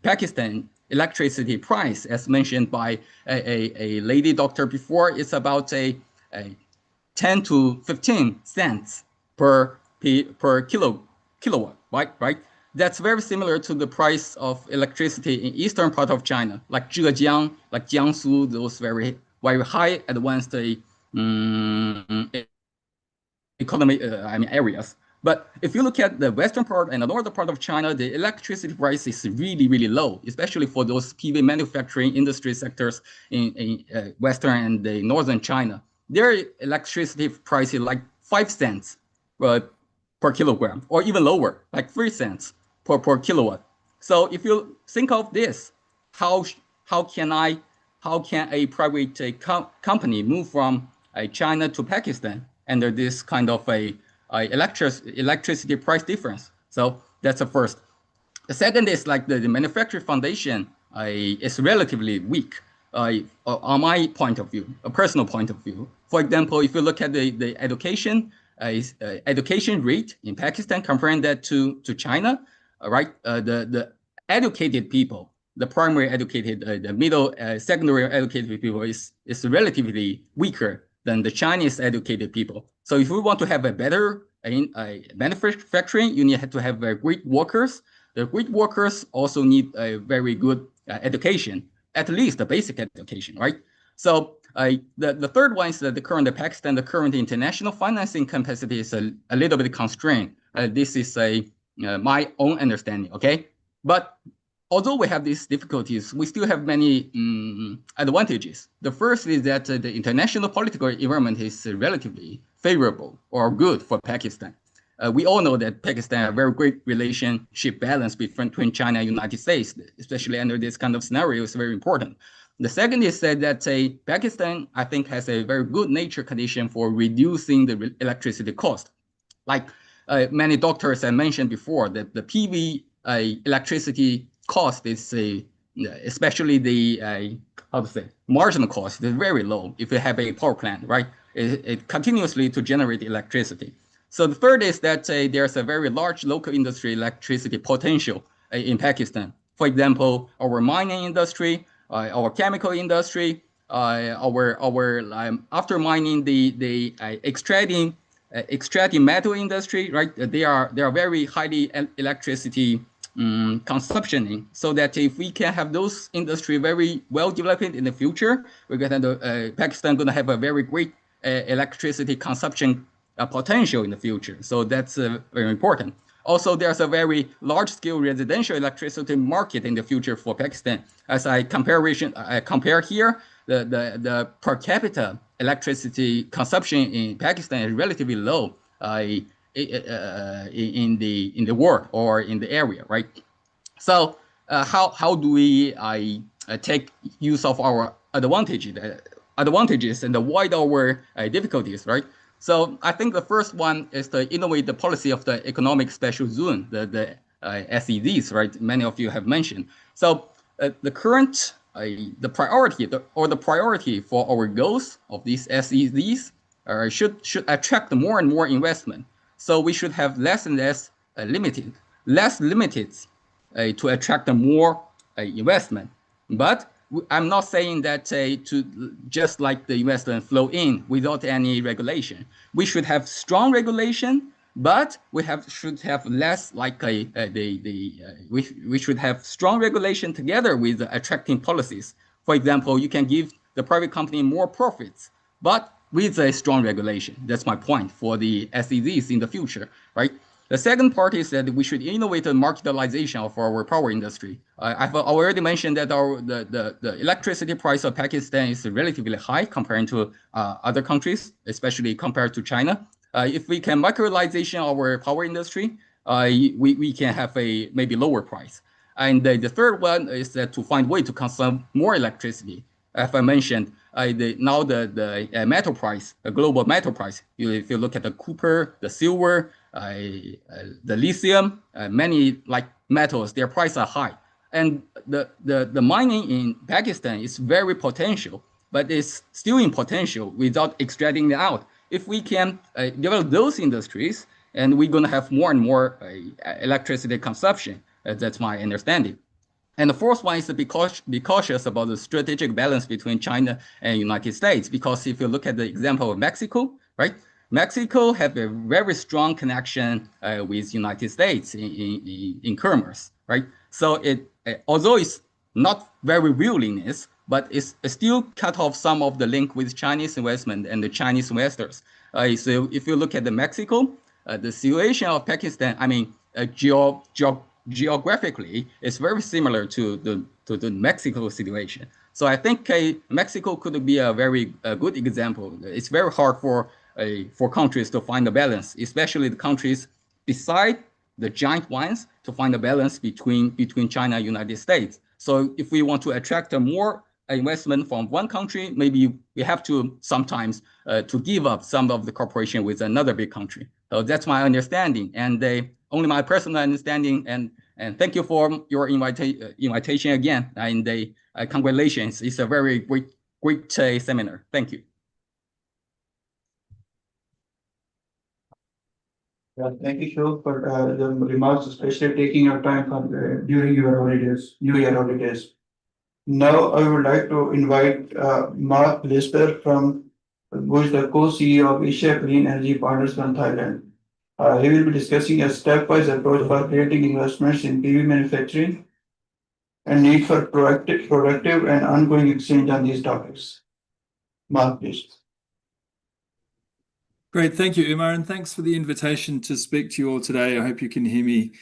Pakistan electricity price, as mentioned by a lady doctor before, is about a 10 to 15 cents per kilowatt, right? That's very similar to the price of electricity in eastern part of China, like Zhejiang, like Jiangsu, those very high advanced economy areas. But if you look at the western part and the northern part of China, the electricity price is really, really low, especially for those PV manufacturing industry sectors in western and the northern China. Their electricity price is like 5 cents per kilogram, or even lower, like 3 cents per kilowatt. So if you think of this, how can a private company move from China to Pakistan under this kind of electricity price difference? So that's the first. The second is like the manufacturing foundation is relatively weak on my point of view, a personal point of view. For example, if you look at the education rate in Pakistan, comparing that to China, right? The educated people, the primary educated, the middle, secondary educated people is relatively weaker than the Chinese educated people. So if we want to have a better manufacturing, you need to have great workers. The great workers also need a very good education, at least the basic education, right? So the third one is that the current international financing capacity is a little bit constrained. This is my own understanding, okay? But although we have these difficulties, we still have many advantages. The first is that the international political environment is relatively favorable or good for Pakistan. We all know that Pakistan has a very great relationship balance between China and United States, especially under this kind of scenario, is very important. The second is that Pakistan, I think, has a very good nature condition for reducing the electricity cost. Like many doctors have mentioned before, that the PV electricity cost is especially the marginal cost is very low if you have a power plant, right? It continuously to generate electricity. So the third is that there's a very large local industry electricity potential in Pakistan. For example, our mining industry, our chemical industry, our after mining the extracting metal industry, right? They are very highly electricity consumption. So that if we can have those industry very well developed in the future, we're gonna Pakistan gonna have a very great electricity consumption potential in the future. So that's very important. Also, there's a very large-scale residential electricity market in the future for Pakistan. As I compare here, the per capita electricity consumption in Pakistan is relatively low in the world or in the area, right? So how do we take use of our advantages and avoid our difficulties, right? So I think the first one is to innovate the policy of the economic special zone, the SEZs, right? Many of you have mentioned. So the current the priority for our goals of these SEZs should attract more and more investment. So we should have less and less limited to attract more investment. But I'm not saying that to just like the investment flow in without any regulation. We should have strong regulation, but should have less like we should have strong regulation together with attracting policies. For example, you can give the private company more profits, but with a strong regulation. That's my point for the SEZs in the future, right? The second part is that we should innovate the marketalization of our power industry. I've already mentioned that the electricity price of Pakistan is relatively high compared to other countries, especially compared to China. If we can marketalization our power industry, we can have a maybe lower price. And the third one is that to find way to consume more electricity. As I mentioned, now the metal price, the global metal price, if you look at the copper, the silver, the lithium, many like metals, their prices are high. And the mining in Pakistan is very potential, but it's still in potential without extracting it out. If we can develop those industries, and we're going to have more and more electricity consumption. That's my understanding. And the fourth one is to be cautious about the strategic balance between China and United States, because if you look at the example of Mexico, right? Mexico have a very strong connection with United States in commerce, right? So although it's not very willingness, but it's still cut off some of the link with Chinese investment and the Chinese investors. So if you look at the Mexico, the situation of Pakistan, I mean, geographically, it's very similar to the Mexico situation. So I think Mexico could be a very good example. It's very hard for countries to find a balance, especially the countries beside the giant ones, to find a balance between China and United States. So if we want to attract more investment from one country, maybe we have to sometimes to give up some of the cooperation with another big country. So that's my understanding, and only my personal understanding. And thank you for your invitation again. And congratulations, it's a very great seminar. Thank you. Yeah, thank you, Shok, for the remarks, especially taking your time during your holidays, New Year holidays. Now, I would like to invite Mark Lister who is the co-CEO of Asia Clean Energy Partners from Thailand. He will be discussing a stepwise approach for creating investments in PV manufacturing and need for productive and ongoing exchange on these topics. Mark, please. Great, thank you, Umar, and thanks for the invitation to speak to you all today. I hope you can hear me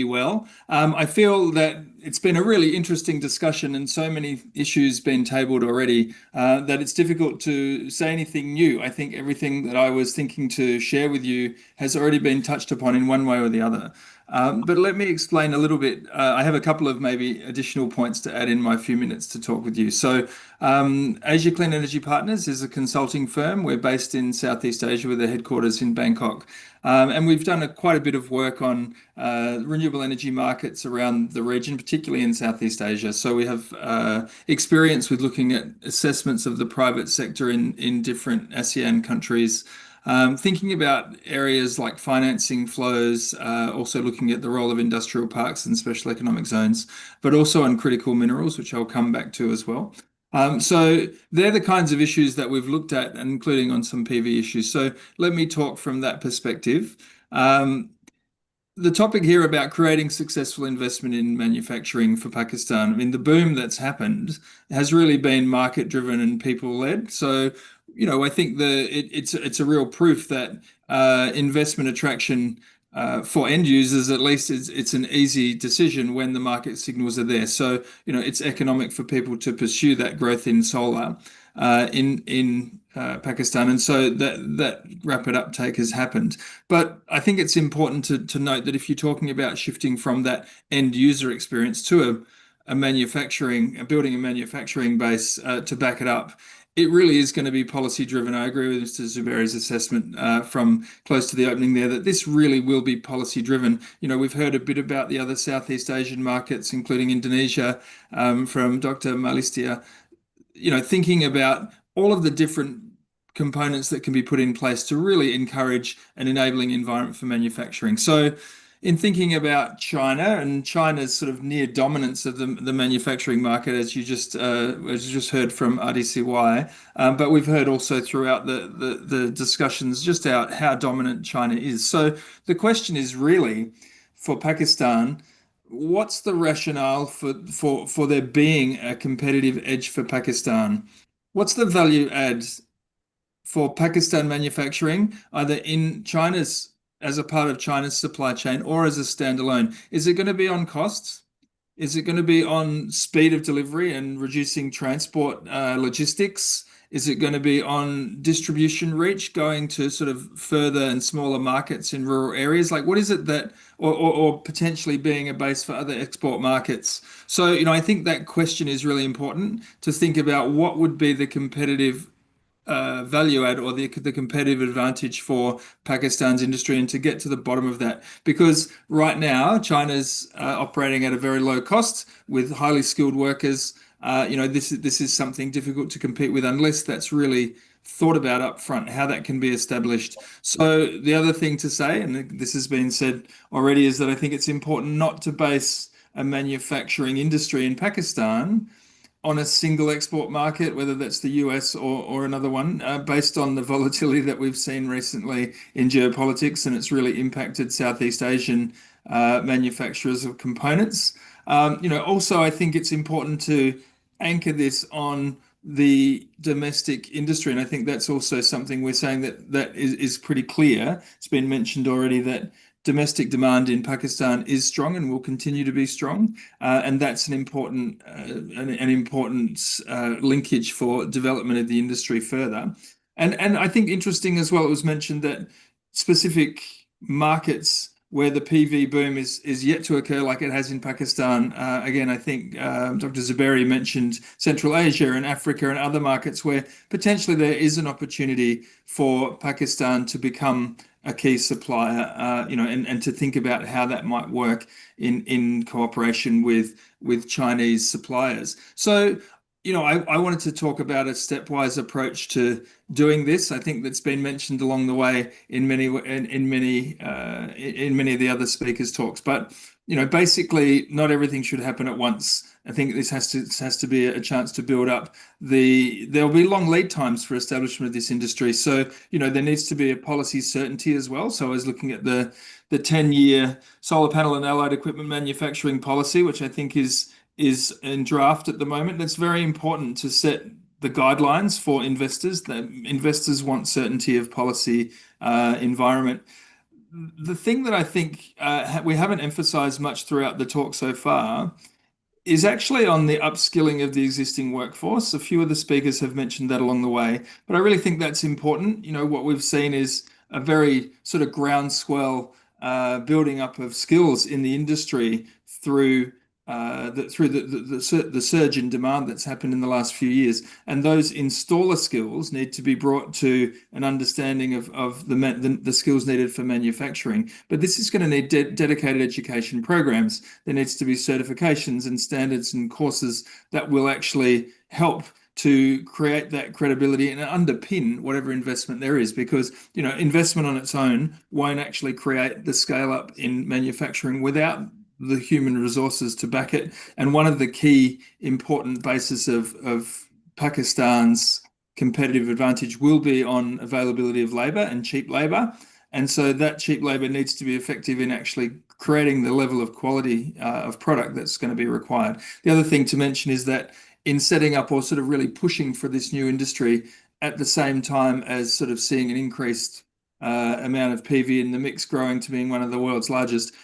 well. I feel that it's been a really interesting discussion and so many issues been tabled already that it's difficult to say anything new. I think everything that I was thinking to share with you has already been touched upon in one way or the other. But let me explain a little bit. I have a couple of maybe additional points to add in my few minutes to talk with you. So Asia Clean Energy Partners is a consulting firm. We're based in Southeast Asia with a headquarters in Bangkok. And we've done quite a bit of work on renewable energy markets around the region, particularly in Southeast Asia. So we have experience with looking at assessments of the private sector in different ASEAN countries. Thinking about areas like financing flows, also looking at the role of industrial parks and special economic zones, but also on critical minerals, which I'll come back to as well. So they're the kinds of issues that we've looked at, including on some PV issues. So let me talk from that perspective. The topic here about creating successful investment in manufacturing for Pakistan, I mean, the boom that's happened has really been market driven and people led. So, you know, I think it's a real proof that investment attraction for end users, at least, it's an easy decision when the market signals are there. So, you know, it's economic for people to pursue that growth in solar in Pakistan, and so that rapid uptake has happened. But I think it's important to note that if you're talking about shifting from that end user experience to building a manufacturing base to back it up, it really is going to be policy driven. I agree with Mr. Zuberi's assessment from close to the opening there that this really will be policy driven. We've heard a bit about the other Southeast Asian markets, including Indonesia, from Dr. Malistia. Thinking about all of the different components that can be put in place to really encourage an enabling environment for manufacturing. So in thinking about China and China's sort of near dominance of the manufacturing market, as you just heard from RDCY, but we've heard also throughout the discussions just out how dominant China is. So the question is really for Pakistan, what's the rationale for there being a competitive edge for Pakistan? What's the value add for Pakistan manufacturing, either in China's as a part of China's supply chain or as a standalone? Is it going to be on costs? Is it going to be on speed of delivery and reducing transport logistics? Is it going to be on distribution reach, going to sort of further and smaller markets in rural areas? Like, what is it that, or potentially being a base for other export markets? So, I think that question is really important to think about what would be the competitive value add or the competitive advantage for Pakistan's industry, and to get to the bottom of that. Because right now, China's operating at a very low cost with highly skilled workers. This is something difficult to compete with unless that's really thought about up front, how that can be established. So the other thing to say, and this has been said already, is that I think it's important not to base a manufacturing industry in Pakistan on a single export market, whether that's the US or another one, based on the volatility that we've seen recently in geopolitics, and it's really impacted Southeast Asian manufacturers of components. Also, I think it's important to anchor this on the domestic industry, and I think that's also something we're saying that is pretty clear. It's been mentioned already that domestic demand in Pakistan is strong and will continue to be strong, and that's an important linkage for development of the industry further. And I think interesting as well, it was mentioned that specific markets where the PV boom is yet to occur like it has in Pakistan. Again, I think Dr. Zuberi mentioned Central Asia and Africa and other markets where potentially there is an opportunity for Pakistan to become a key supplier, and to think about how that might work in cooperation with Chinese suppliers. So, I wanted to talk about a stepwise approach to doing this. I think that's been mentioned along the way in many of the other speakers' talks. But basically, not everything should happen at once. I think this has to be a chance to build up. There'll be long lead times for establishment of this industry. So there needs to be a policy certainty as well. So I was looking at the 10-year solar panel and allied equipment manufacturing policy, which I think is in draft at the moment. That's very important to set the guidelines for investors. That investors want certainty of policy environment. The thing that I think we haven't emphasized much throughout the talk so far is actually on the upskilling of the existing workforce. A few of the speakers have mentioned that along the way, but I really think that's important. What we've seen is a very sort of groundswell building up of skills in the industry through the surge in demand that's happened in the last few years, and those installer skills need to be brought to an understanding of the skills needed for manufacturing. But this is going to need dedicated education programs. There needs to be certifications and standards and courses that will actually help to create that credibility and underpin whatever investment there is, because investment on its own won't actually create the scale up in manufacturing without the human resources to back it. And one of the key important bases of Pakistan's competitive advantage will be on availability of labor and cheap labor. And so that cheap labor needs to be effective in actually creating the level of quality of product that's going to be required. The other thing to mention is that in setting up or sort of really pushing for this new industry at the same time as sort of seeing an increased amount of PV in the mix growing to being one of the world's largest,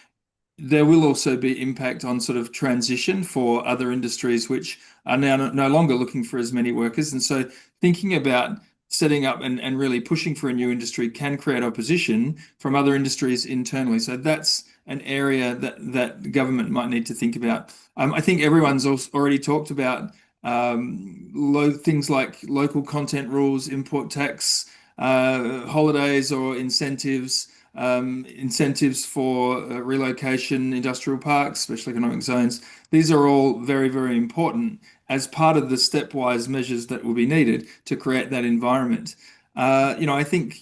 there will also be impact on sort of transition for other industries which are now no longer looking for as many workers. And so thinking about setting up and really pushing for a new industry can create opposition from other industries internally. So that's an area that the government might need to think about. I think everyone's already talked about things like local content rules, import tax, holidays or incentives, incentives for relocation, industrial parks, special economic zones. These are all very, very important as part of the stepwise measures that will be needed to create that environment. I think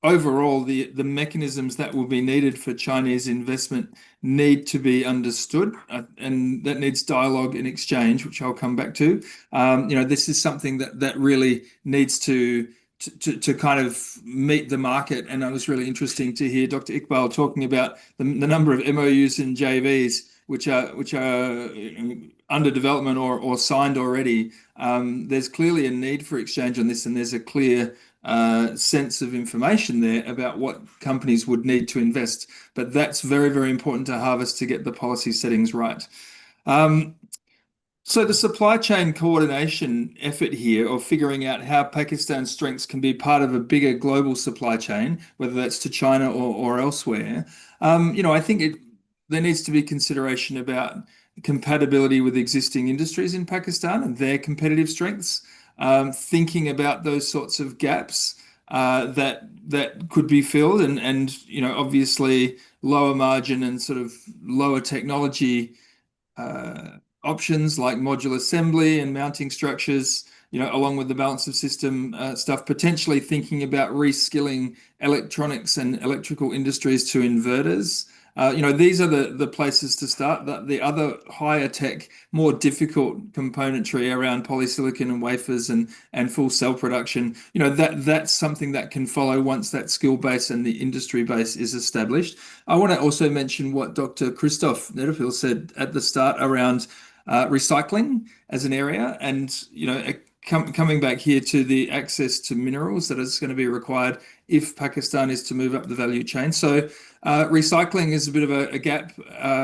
overall, the mechanisms that will be needed for Chinese investment need to be understood, and that needs dialogue and exchange, which I'll come back to. This is something that really needs to kind of meet the market. And it was really interesting to hear Dr. Iqbal talking about the number of MOUs and JVs which are under development or signed already. There's clearly a need for exchange on this, and there's a clear sense of information there about what companies would need to invest. But that's very, very important to harvest to get the policy settings right. So the supply chain coordination effort here of figuring out how Pakistan's strengths can be part of a bigger global supply chain, whether that's to China or elsewhere, I think there needs to be consideration about compatibility with existing industries in Pakistan and their competitive strengths, thinking about those sorts of gaps that could be filled, and obviously lower margin and sort of lower technology options like modular assembly and mounting structures, along with the balance of system stuff, potentially thinking about reskilling electronics and electrical industries to inverters. These are the places to start. The other higher tech, more difficult componentry around polysilicon and wafers and full cell production, that's something that can follow once that skill base and the industry base is established. I want to also mention what Dr. Christoph Netterfield said at the start around recycling as an area, and coming back here to the access to minerals that is going to be required if Pakistan is to move up the value chain. So recycling is a bit of a gap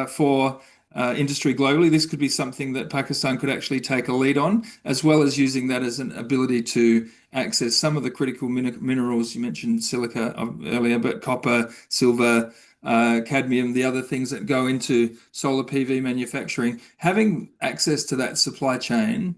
for industry globally. This could be something that Pakistan could actually take a lead on, as well as using that as an ability to access some of the critical minerals. You mentioned silica earlier, but copper, silver, cadmium, the other things that go into solar PV manufacturing. Having access to that supply chain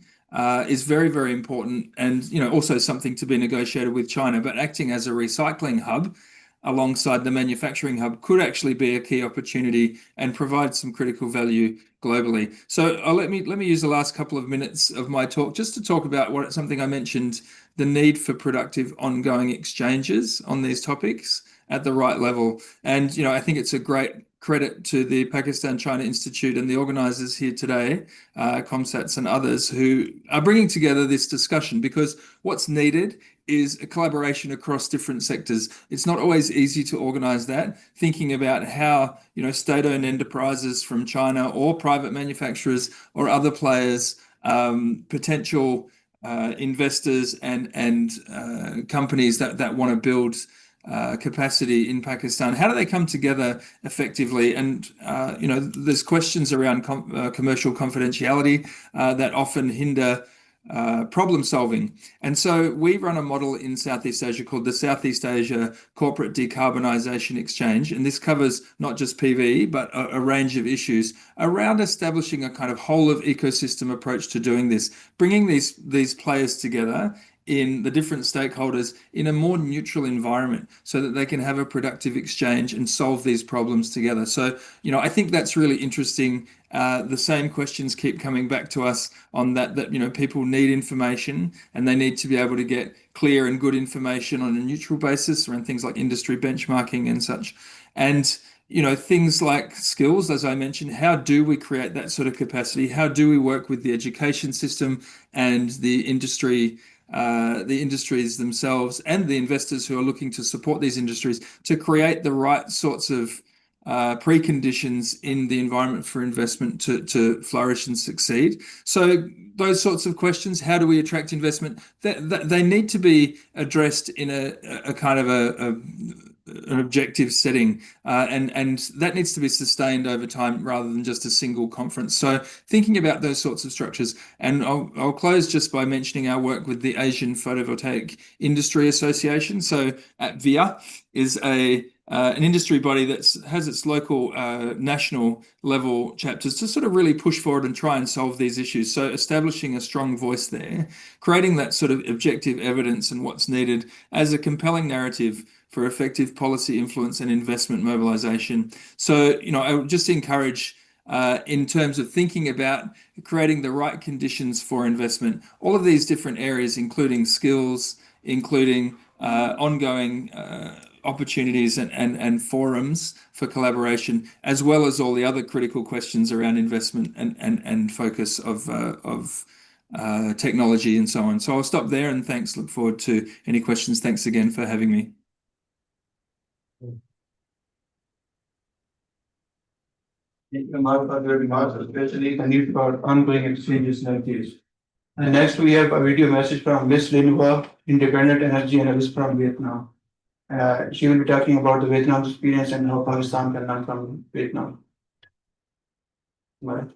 is very, very important, and also something to be negotiated with China. But acting as a recycling hub alongside the manufacturing hub could actually be a key opportunity and provide some critical value globally. So let me use the last couple of minutes of my talk just to talk about something I mentioned: the need for productive ongoing exchanges on these topics at the right level. And I think it's a great credit to the Pakistan-China Institute and the organizers here today, ComSats and others, who are bringing together this discussion, because what's needed is a collaboration across different sectors. It's not always easy to organize that, thinking about how state-owned enterprises from China or private manufacturers or other players, potential investors and companies that want to build capacity in Pakistan, how do they come together effectively? And there's questions around commercial confidentiality that often hinder problem solving. And so we run a model in Southeast Asia called the Southeast Asia Corporate Decarbonisation Exchange, and this covers not just PV but a range of issues around establishing a kind of whole of ecosystem approach to doing this, bringing these players together in the different stakeholders in a more neutral environment so that they can have a productive exchange and solve these problems together. So, I think that's really interesting. The same questions keep coming back to us on that people need information, and they need to be able to get clear and good information on a neutral basis around things like industry benchmarking and such. And things like skills, as I mentioned, how do we create that sort of capacity? How do we work with the education system and the industries themselves and the investors who are looking to support these industries to create the right sorts of preconditions in the environment for investment to flourish and succeed? So those sorts of questions, how do we attract investment? They need to be addressed in a kind of an objective setting, and that needs to be sustained over time rather than just a single conference. So thinking about those sorts of structures, and I'll close just by mentioning our work with the Asian Photovoltaic Industry Association. So APVIA is an industry body that has its local national level chapters to sort of really push forward and try and solve these issues. So establishing a strong voice there, creating that sort of objective evidence and what's needed as a compelling narrative for effective policy influence and investment mobilization. So, I would just encourage in terms of thinking about creating the right conditions for investment, all of these different areas, including skills, including ongoing opportunities and forums for collaboration, as well as all the other critical questions around investment and focus of technology and so on. So I'll stop there and thanks. Look forward to any questions. Thanks again for having me. Thank you, Mark, for your remarks, especially the need for ongoing exchanges like these. And next, we have a video message from Ms. Lin Hua, independent energy analyst from Vietnam. She will be talking about the Vietnam experience and how Pakistan can learn from Vietnam. Right.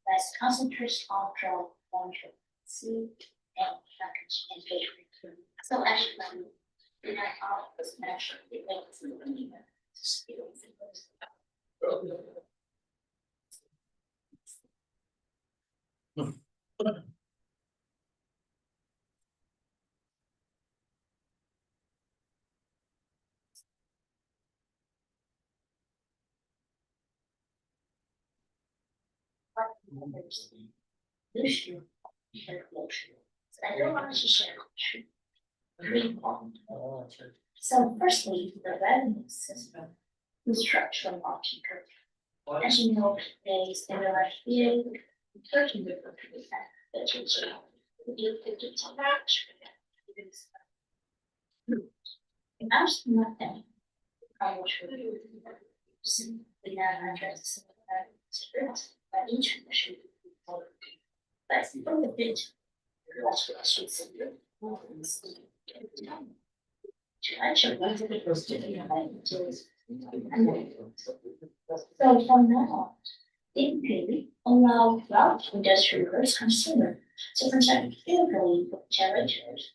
Let's concentrate on drawing laundry, sleep, and package engagement. So actually, we have all this naturally linked to the need skills. Issue. So I don't want to share three important. So firstly, the revenue system, the structural article. As you know, there is a large field, 13 different that is and I'm still not there. I will show you. We now address but international. But from the bit, so from now, in theory, allow large industrial consumer to present favorably for generators.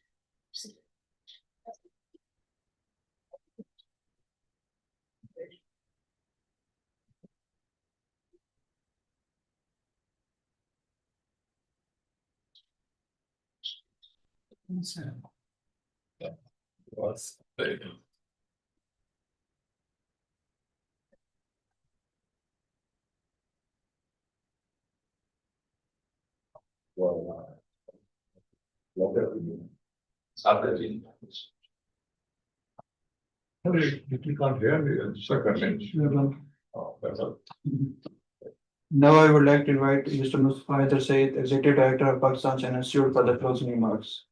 Now I would like to invite Mr. Mustafa Said, Executive Director of Pakistan China Institute, for the closing remarks.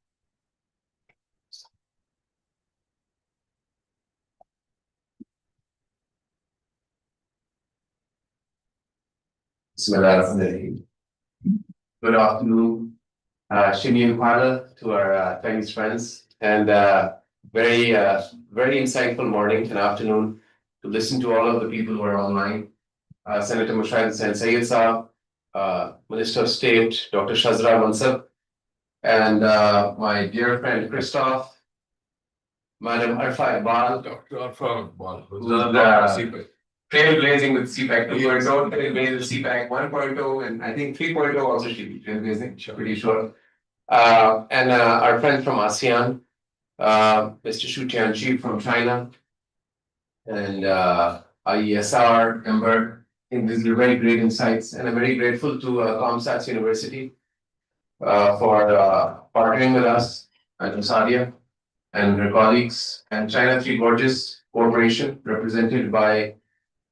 Good afternoon, Shini and Pada, to our Chinese friends, and very insightful morning and afternoon to listen to all of the people who are online. Senator Musharraf Hussain Sayyid Saab, Minister of State, Dr. Shazra Mansab, and my dear friend Christoph, Madam Arfa Iqbal, Dr. Arfa Iqbal, who's trailblazing with CPAC 2.0, trailblazing with CPAC 1.0, and I think 3.0 also should be trailblazing, pretty sure. And our friends from ASEAN, Mr. Xu Tianqi from China, and IESR member. I think these are very great insights, and I'm very grateful to ComStats University for partnering with us and Sadia and her colleagues, and China Three Gorges Corporation, represented by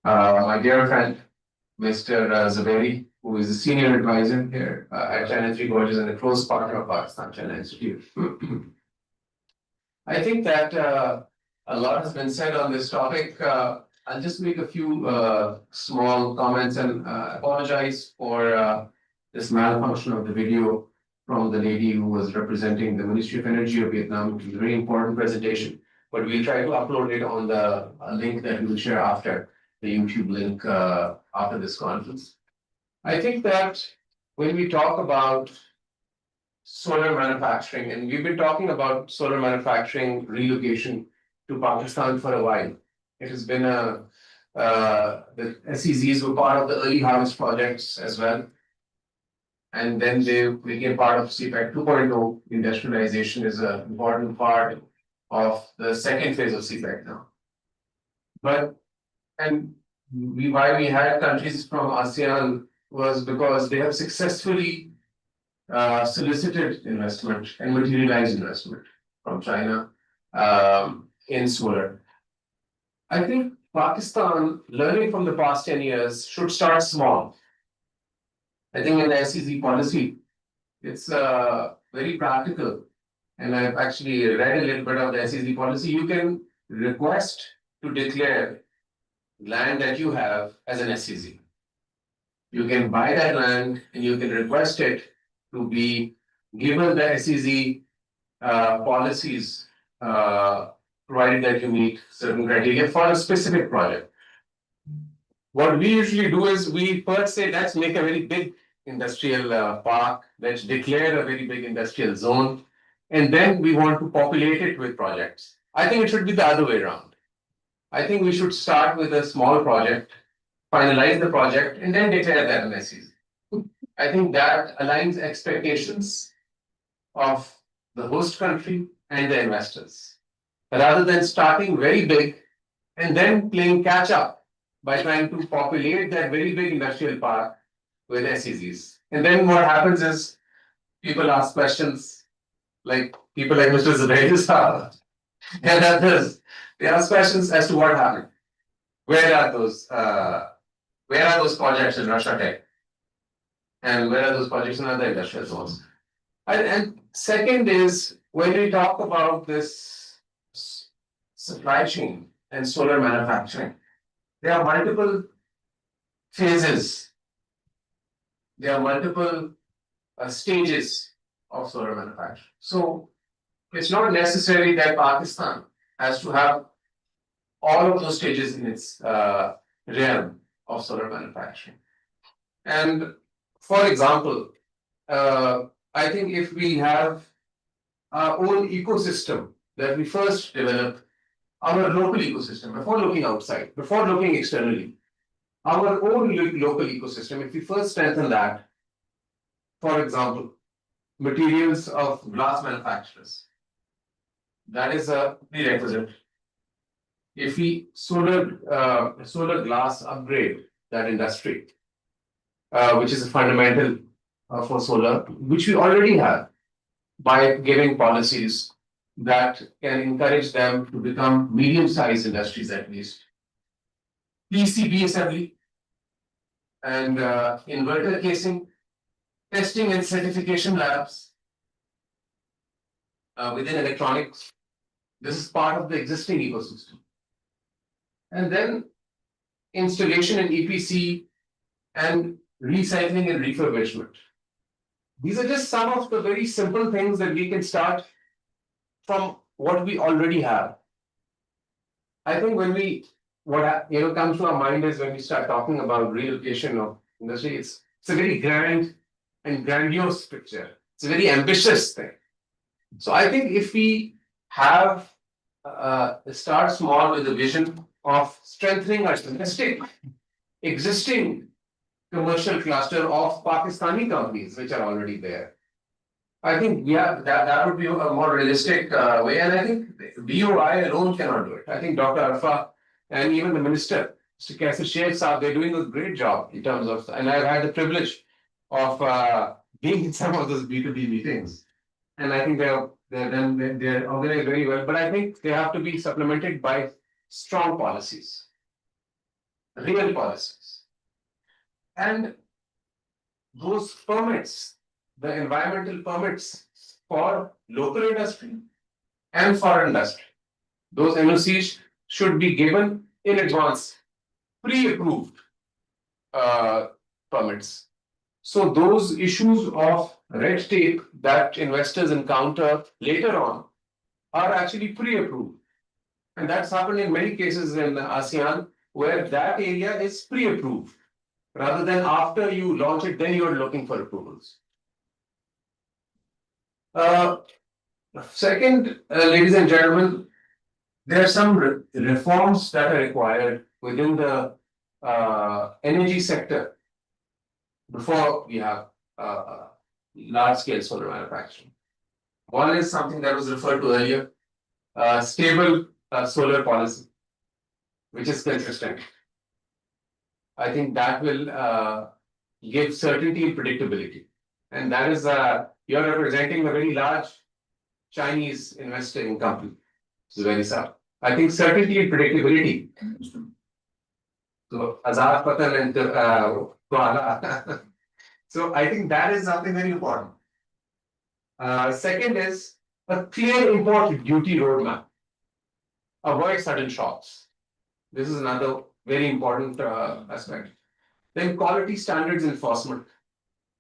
my dear friend, Mr. Zaberi, who is a senior advisor here at China Three Gorges and a close partner of Pakistan China Institute. I think that a lot has been said on this topic. I'll just make a few small comments and apologize for this malfunction of the video from the lady who was representing the Ministry of Energy of Vietnam. It was a very important presentation, but we'll try to upload it on the link that we will share after the YouTube link after this conference. I think that when we talk about solar manufacturing, and we've been talking about solar manufacturing relocation to Pakistan for a while. It has been the SEZs were part of the early harvest projects as well. And then they became part of CPEC 2.0. Industrialization is an important part of the second phase of CPEC now. But, and why we had countries from ASEAN was because they have successfully solicited investment and materialized investment from China in solar. I think Pakistan, learning from the past 10 years, should start small. I think in the SEZ policy, it's very practical. And I've actually read a little bit of the SEZ policy. You can request to declare land that you have as an SEZ. You can buy that land and you can request it to be given the SEZ policies, provided that you meet certain criteria for a specific project. What we usually do is we first say, let's make a very big industrial park, let's declare a very big industrial zone, and then we want to populate it with projects. I think it should be the other way around. I think we should start with a small project, finalize the project, and then declare that an SEZ. I think that aligns expectations of the host country and the investors, rather than starting very big and then playing catch up by trying to populate that very big industrial park with SEZs. And then what happens is people ask questions, like people like Mr. Zubair and others. They ask questions as to what happened. Where are those projects in Russia Tech? And where are those projects in other industrial zones? And second is, when we talk about this supply chain and solar manufacturing, there are multiple phases. There are multiple stages of solar manufacturing. So it's not necessary that Pakistan has to have all of those stages in its realm of solar manufacturing. And for example, I think if we have our own ecosystem that we first develop, our local ecosystem, before looking outside, before looking externally, our own local ecosystem, if we first strengthen that, for example, materials of glass manufacturers, that is a prerequisite. If we solar glass upgrade that industry, which is a fundamental for solar, which we already have, by giving policies that can encourage them to become medium-sized industries at least. PCB assembly and inverter casing, testing and certification labs within electronics. This is part of the existing ecosystem. And then installation and EPC and recycling and refurbishment. These are just some of the very simple things that we can start from what we already have. I think what comes to our mind is when we start talking about relocation of industry, it's a very grand and grandiose picture. It's a very ambitious thing. So I think if we have start small with a vision of strengthening our domestic existing commercial cluster of Pakistani companies which are already there. I think, yeah, that would be a more realistic way, and I think BOI alone cannot do it. I think Dr. Arfa and even the minister, Mr. Kaisar Sheikh Saab, they're doing a great job in terms of, and I've had the privilege of being in some of those B2B meetings. And I think they're organized very well, but I think they have to be supplemented by strong policies, real policies. And those permits, the environmental permits for local industry and foreign industry, those NOCs should be given in advance, pre-approved permits. So those issues of red tape that investors encounter later on are actually pre-approved. And that's happened in many cases in ASEAN, where that area is pre-approved. Rather than after you launch it, then you're looking for approvals. Second, ladies and gentlemen, there are some reforms that are required within the energy sector before we have large-scale solar manufacturing. One is something that was referred to earlier, stable solar policy, which is consistent. I think that will give certainty and predictability. And that is, you're representing a very large Chinese investing company. It's very sad. I think certainty and predictability. So, Azad Patan and Kuala. So, I think that is something very important. Second is a clear import duty roadmap. Avoid sudden shocks. This is another very important aspect. Then quality standards enforcement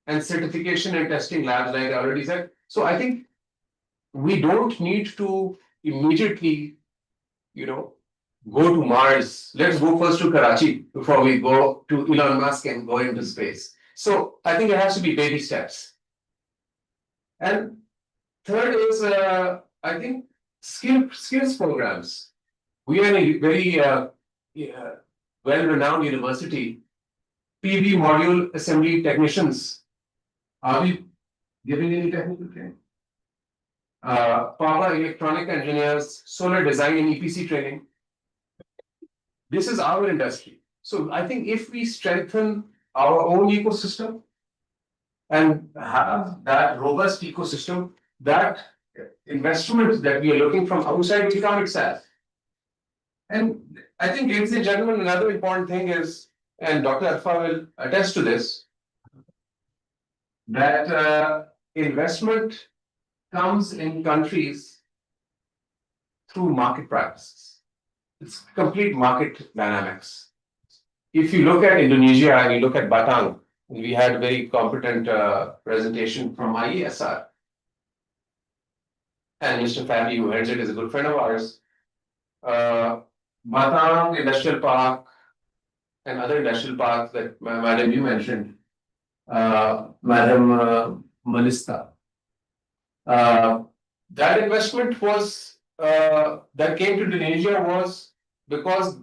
and certification and testing labs, like I already said. So I think we don't need to immediately, go to Mars. Let's go first to Karachi before we go to Elon Musk and go into space. So I think it has to be baby steps. And third is, I think, skills programs. We are a very well-renowned university. PV module assembly technicians. Are we giving any technical training? Power electronic engineers, solar design and EPC training. This is our industry. So I think if we strengthen our own ecosystem and have that robust ecosystem, that investment that we are looking from outside will come itself. And I think, ladies and gentlemen, another important thing is, and Dr. Arfa will attest to this, that investment comes in countries through market practices. It's complete market dynamics. If you look at Indonesia and you look at Batang, we had a very competent presentation from IESR. And Mr. Fabi, who heads it, is a good friend of ours. Batang Industrial Park and other industrial parks that Madam you mentioned, Madam Malista. That investment was that came to Indonesia was because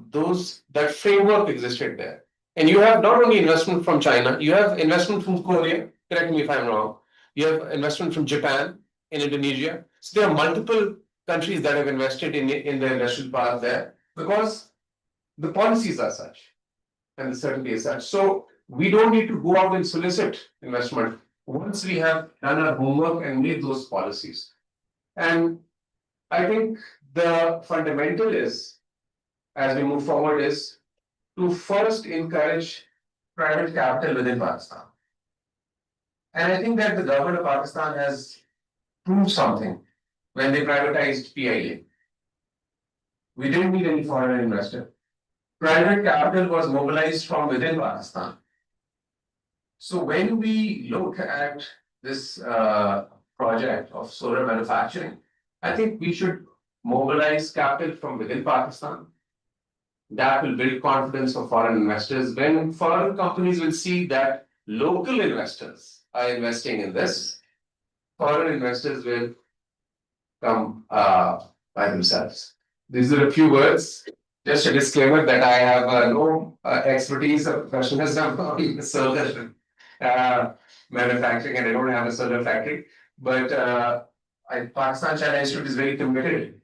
that framework existed there. And you have not only investment from China, you have investment from Korea, correct me if I'm wrong. You have investment from Japan in Indonesia. So there are multiple countries that have invested in the industrial park there because the policies are such and the certainty is such. So we don't need to go out and solicit investment once we have done our homework and made those policies. And I think the fundamental is, as we move forward, is to first encourage private capital within Pakistan. And I think that the government of Pakistan has proved something when they privatized PIA. We didn't need any foreign investor. Private capital was mobilized from within Pakistan. So when we look at this project of solar manufacturing, I think we should mobilize capital from within Pakistan. That will build confidence of foreign investors. When foreign companies will see that local investors are investing in this, foreign investors will come by themselves. These are a few words. Just a disclaimer that I have no expertise or professionalism in solar manufacturing, and I don't have a solar factory. But Pakistan-China Institute is very committed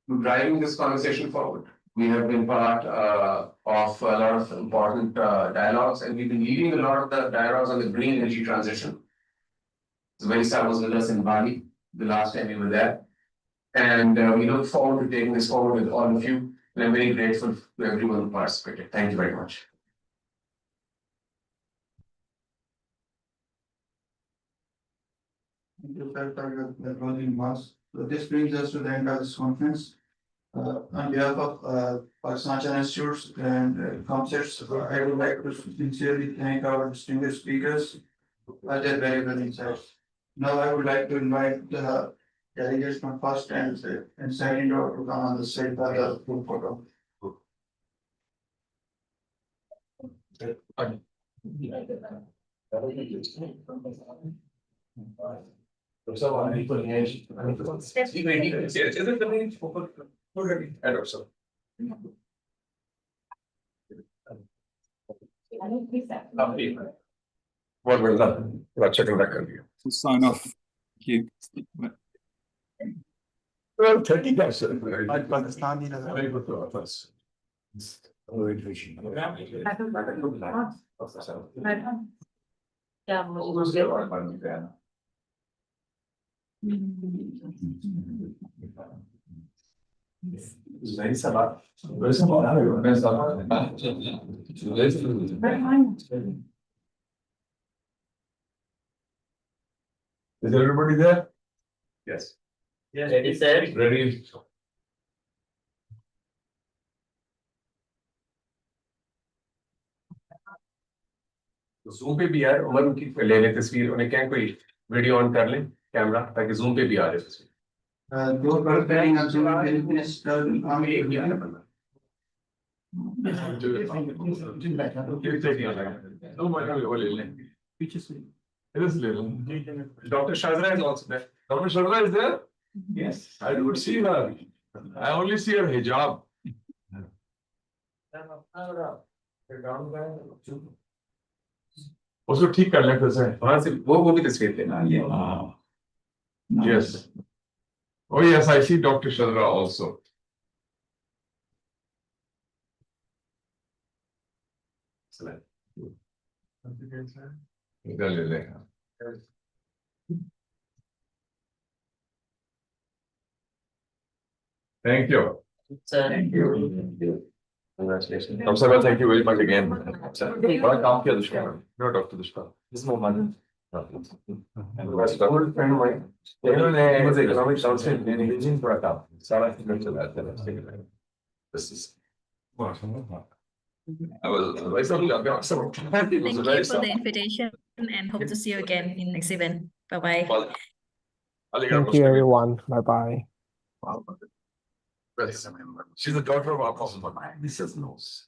to driving this conversation forward. We have been part of a lot of important dialogues, and we've been leading a lot of the dialogues on the green energy transition. Zaveisa was with us in Bali the last time we were there. And we look forward to taking this forward with all of you. And I'm very grateful to everyone who participated. Thank you very much. Thank you, sir, for your closing remarks. So this brings us to the end of this conference. On behalf of Pakistan Institutes and concepts, I would like to sincerely thank our distinguished speakers for their valuable insights. Now I would like to invite the delegates from first and second row to come on the stage for the group photo. What will done? Let's check back. To sign off. Thank you. Well, 30 guys. Pakistani Very good to us. Is everybody there? Yes. Yes. Ready, sir? Ready. Zoom पे भी यार उमर उनकी ले ले तस्वीर उन्हें क्या कोई वीडियो ऑन कर ले कैमरा ताकि Zoom पे भी आ जाए तस्वीर Those participating on Zoom, can you please turn on your camera? Dr. Shazra is also there. Dr. Shazra is there? Yes. I don't see her. I only see her hijab. उसको ठीक कर लें फिर से वहां से वो भी तस्वीर लेना Yes. Oh yes, I see Dr. Shazra also. इधर ले ले Thank you. Thank you. Congratulations. Dr. thank you very much again. बड़ा काम किया दुष्कर no Dr. Dushkar. This moment. And was an old friend of mine. He was economic counselor in Beijing for a time. Sarah this is. I was Thank you for the invitation and hope to see you again in next event. Bye-bye. Thank you, everyone. Bye-bye. She's the daughter of our Mrs. knows.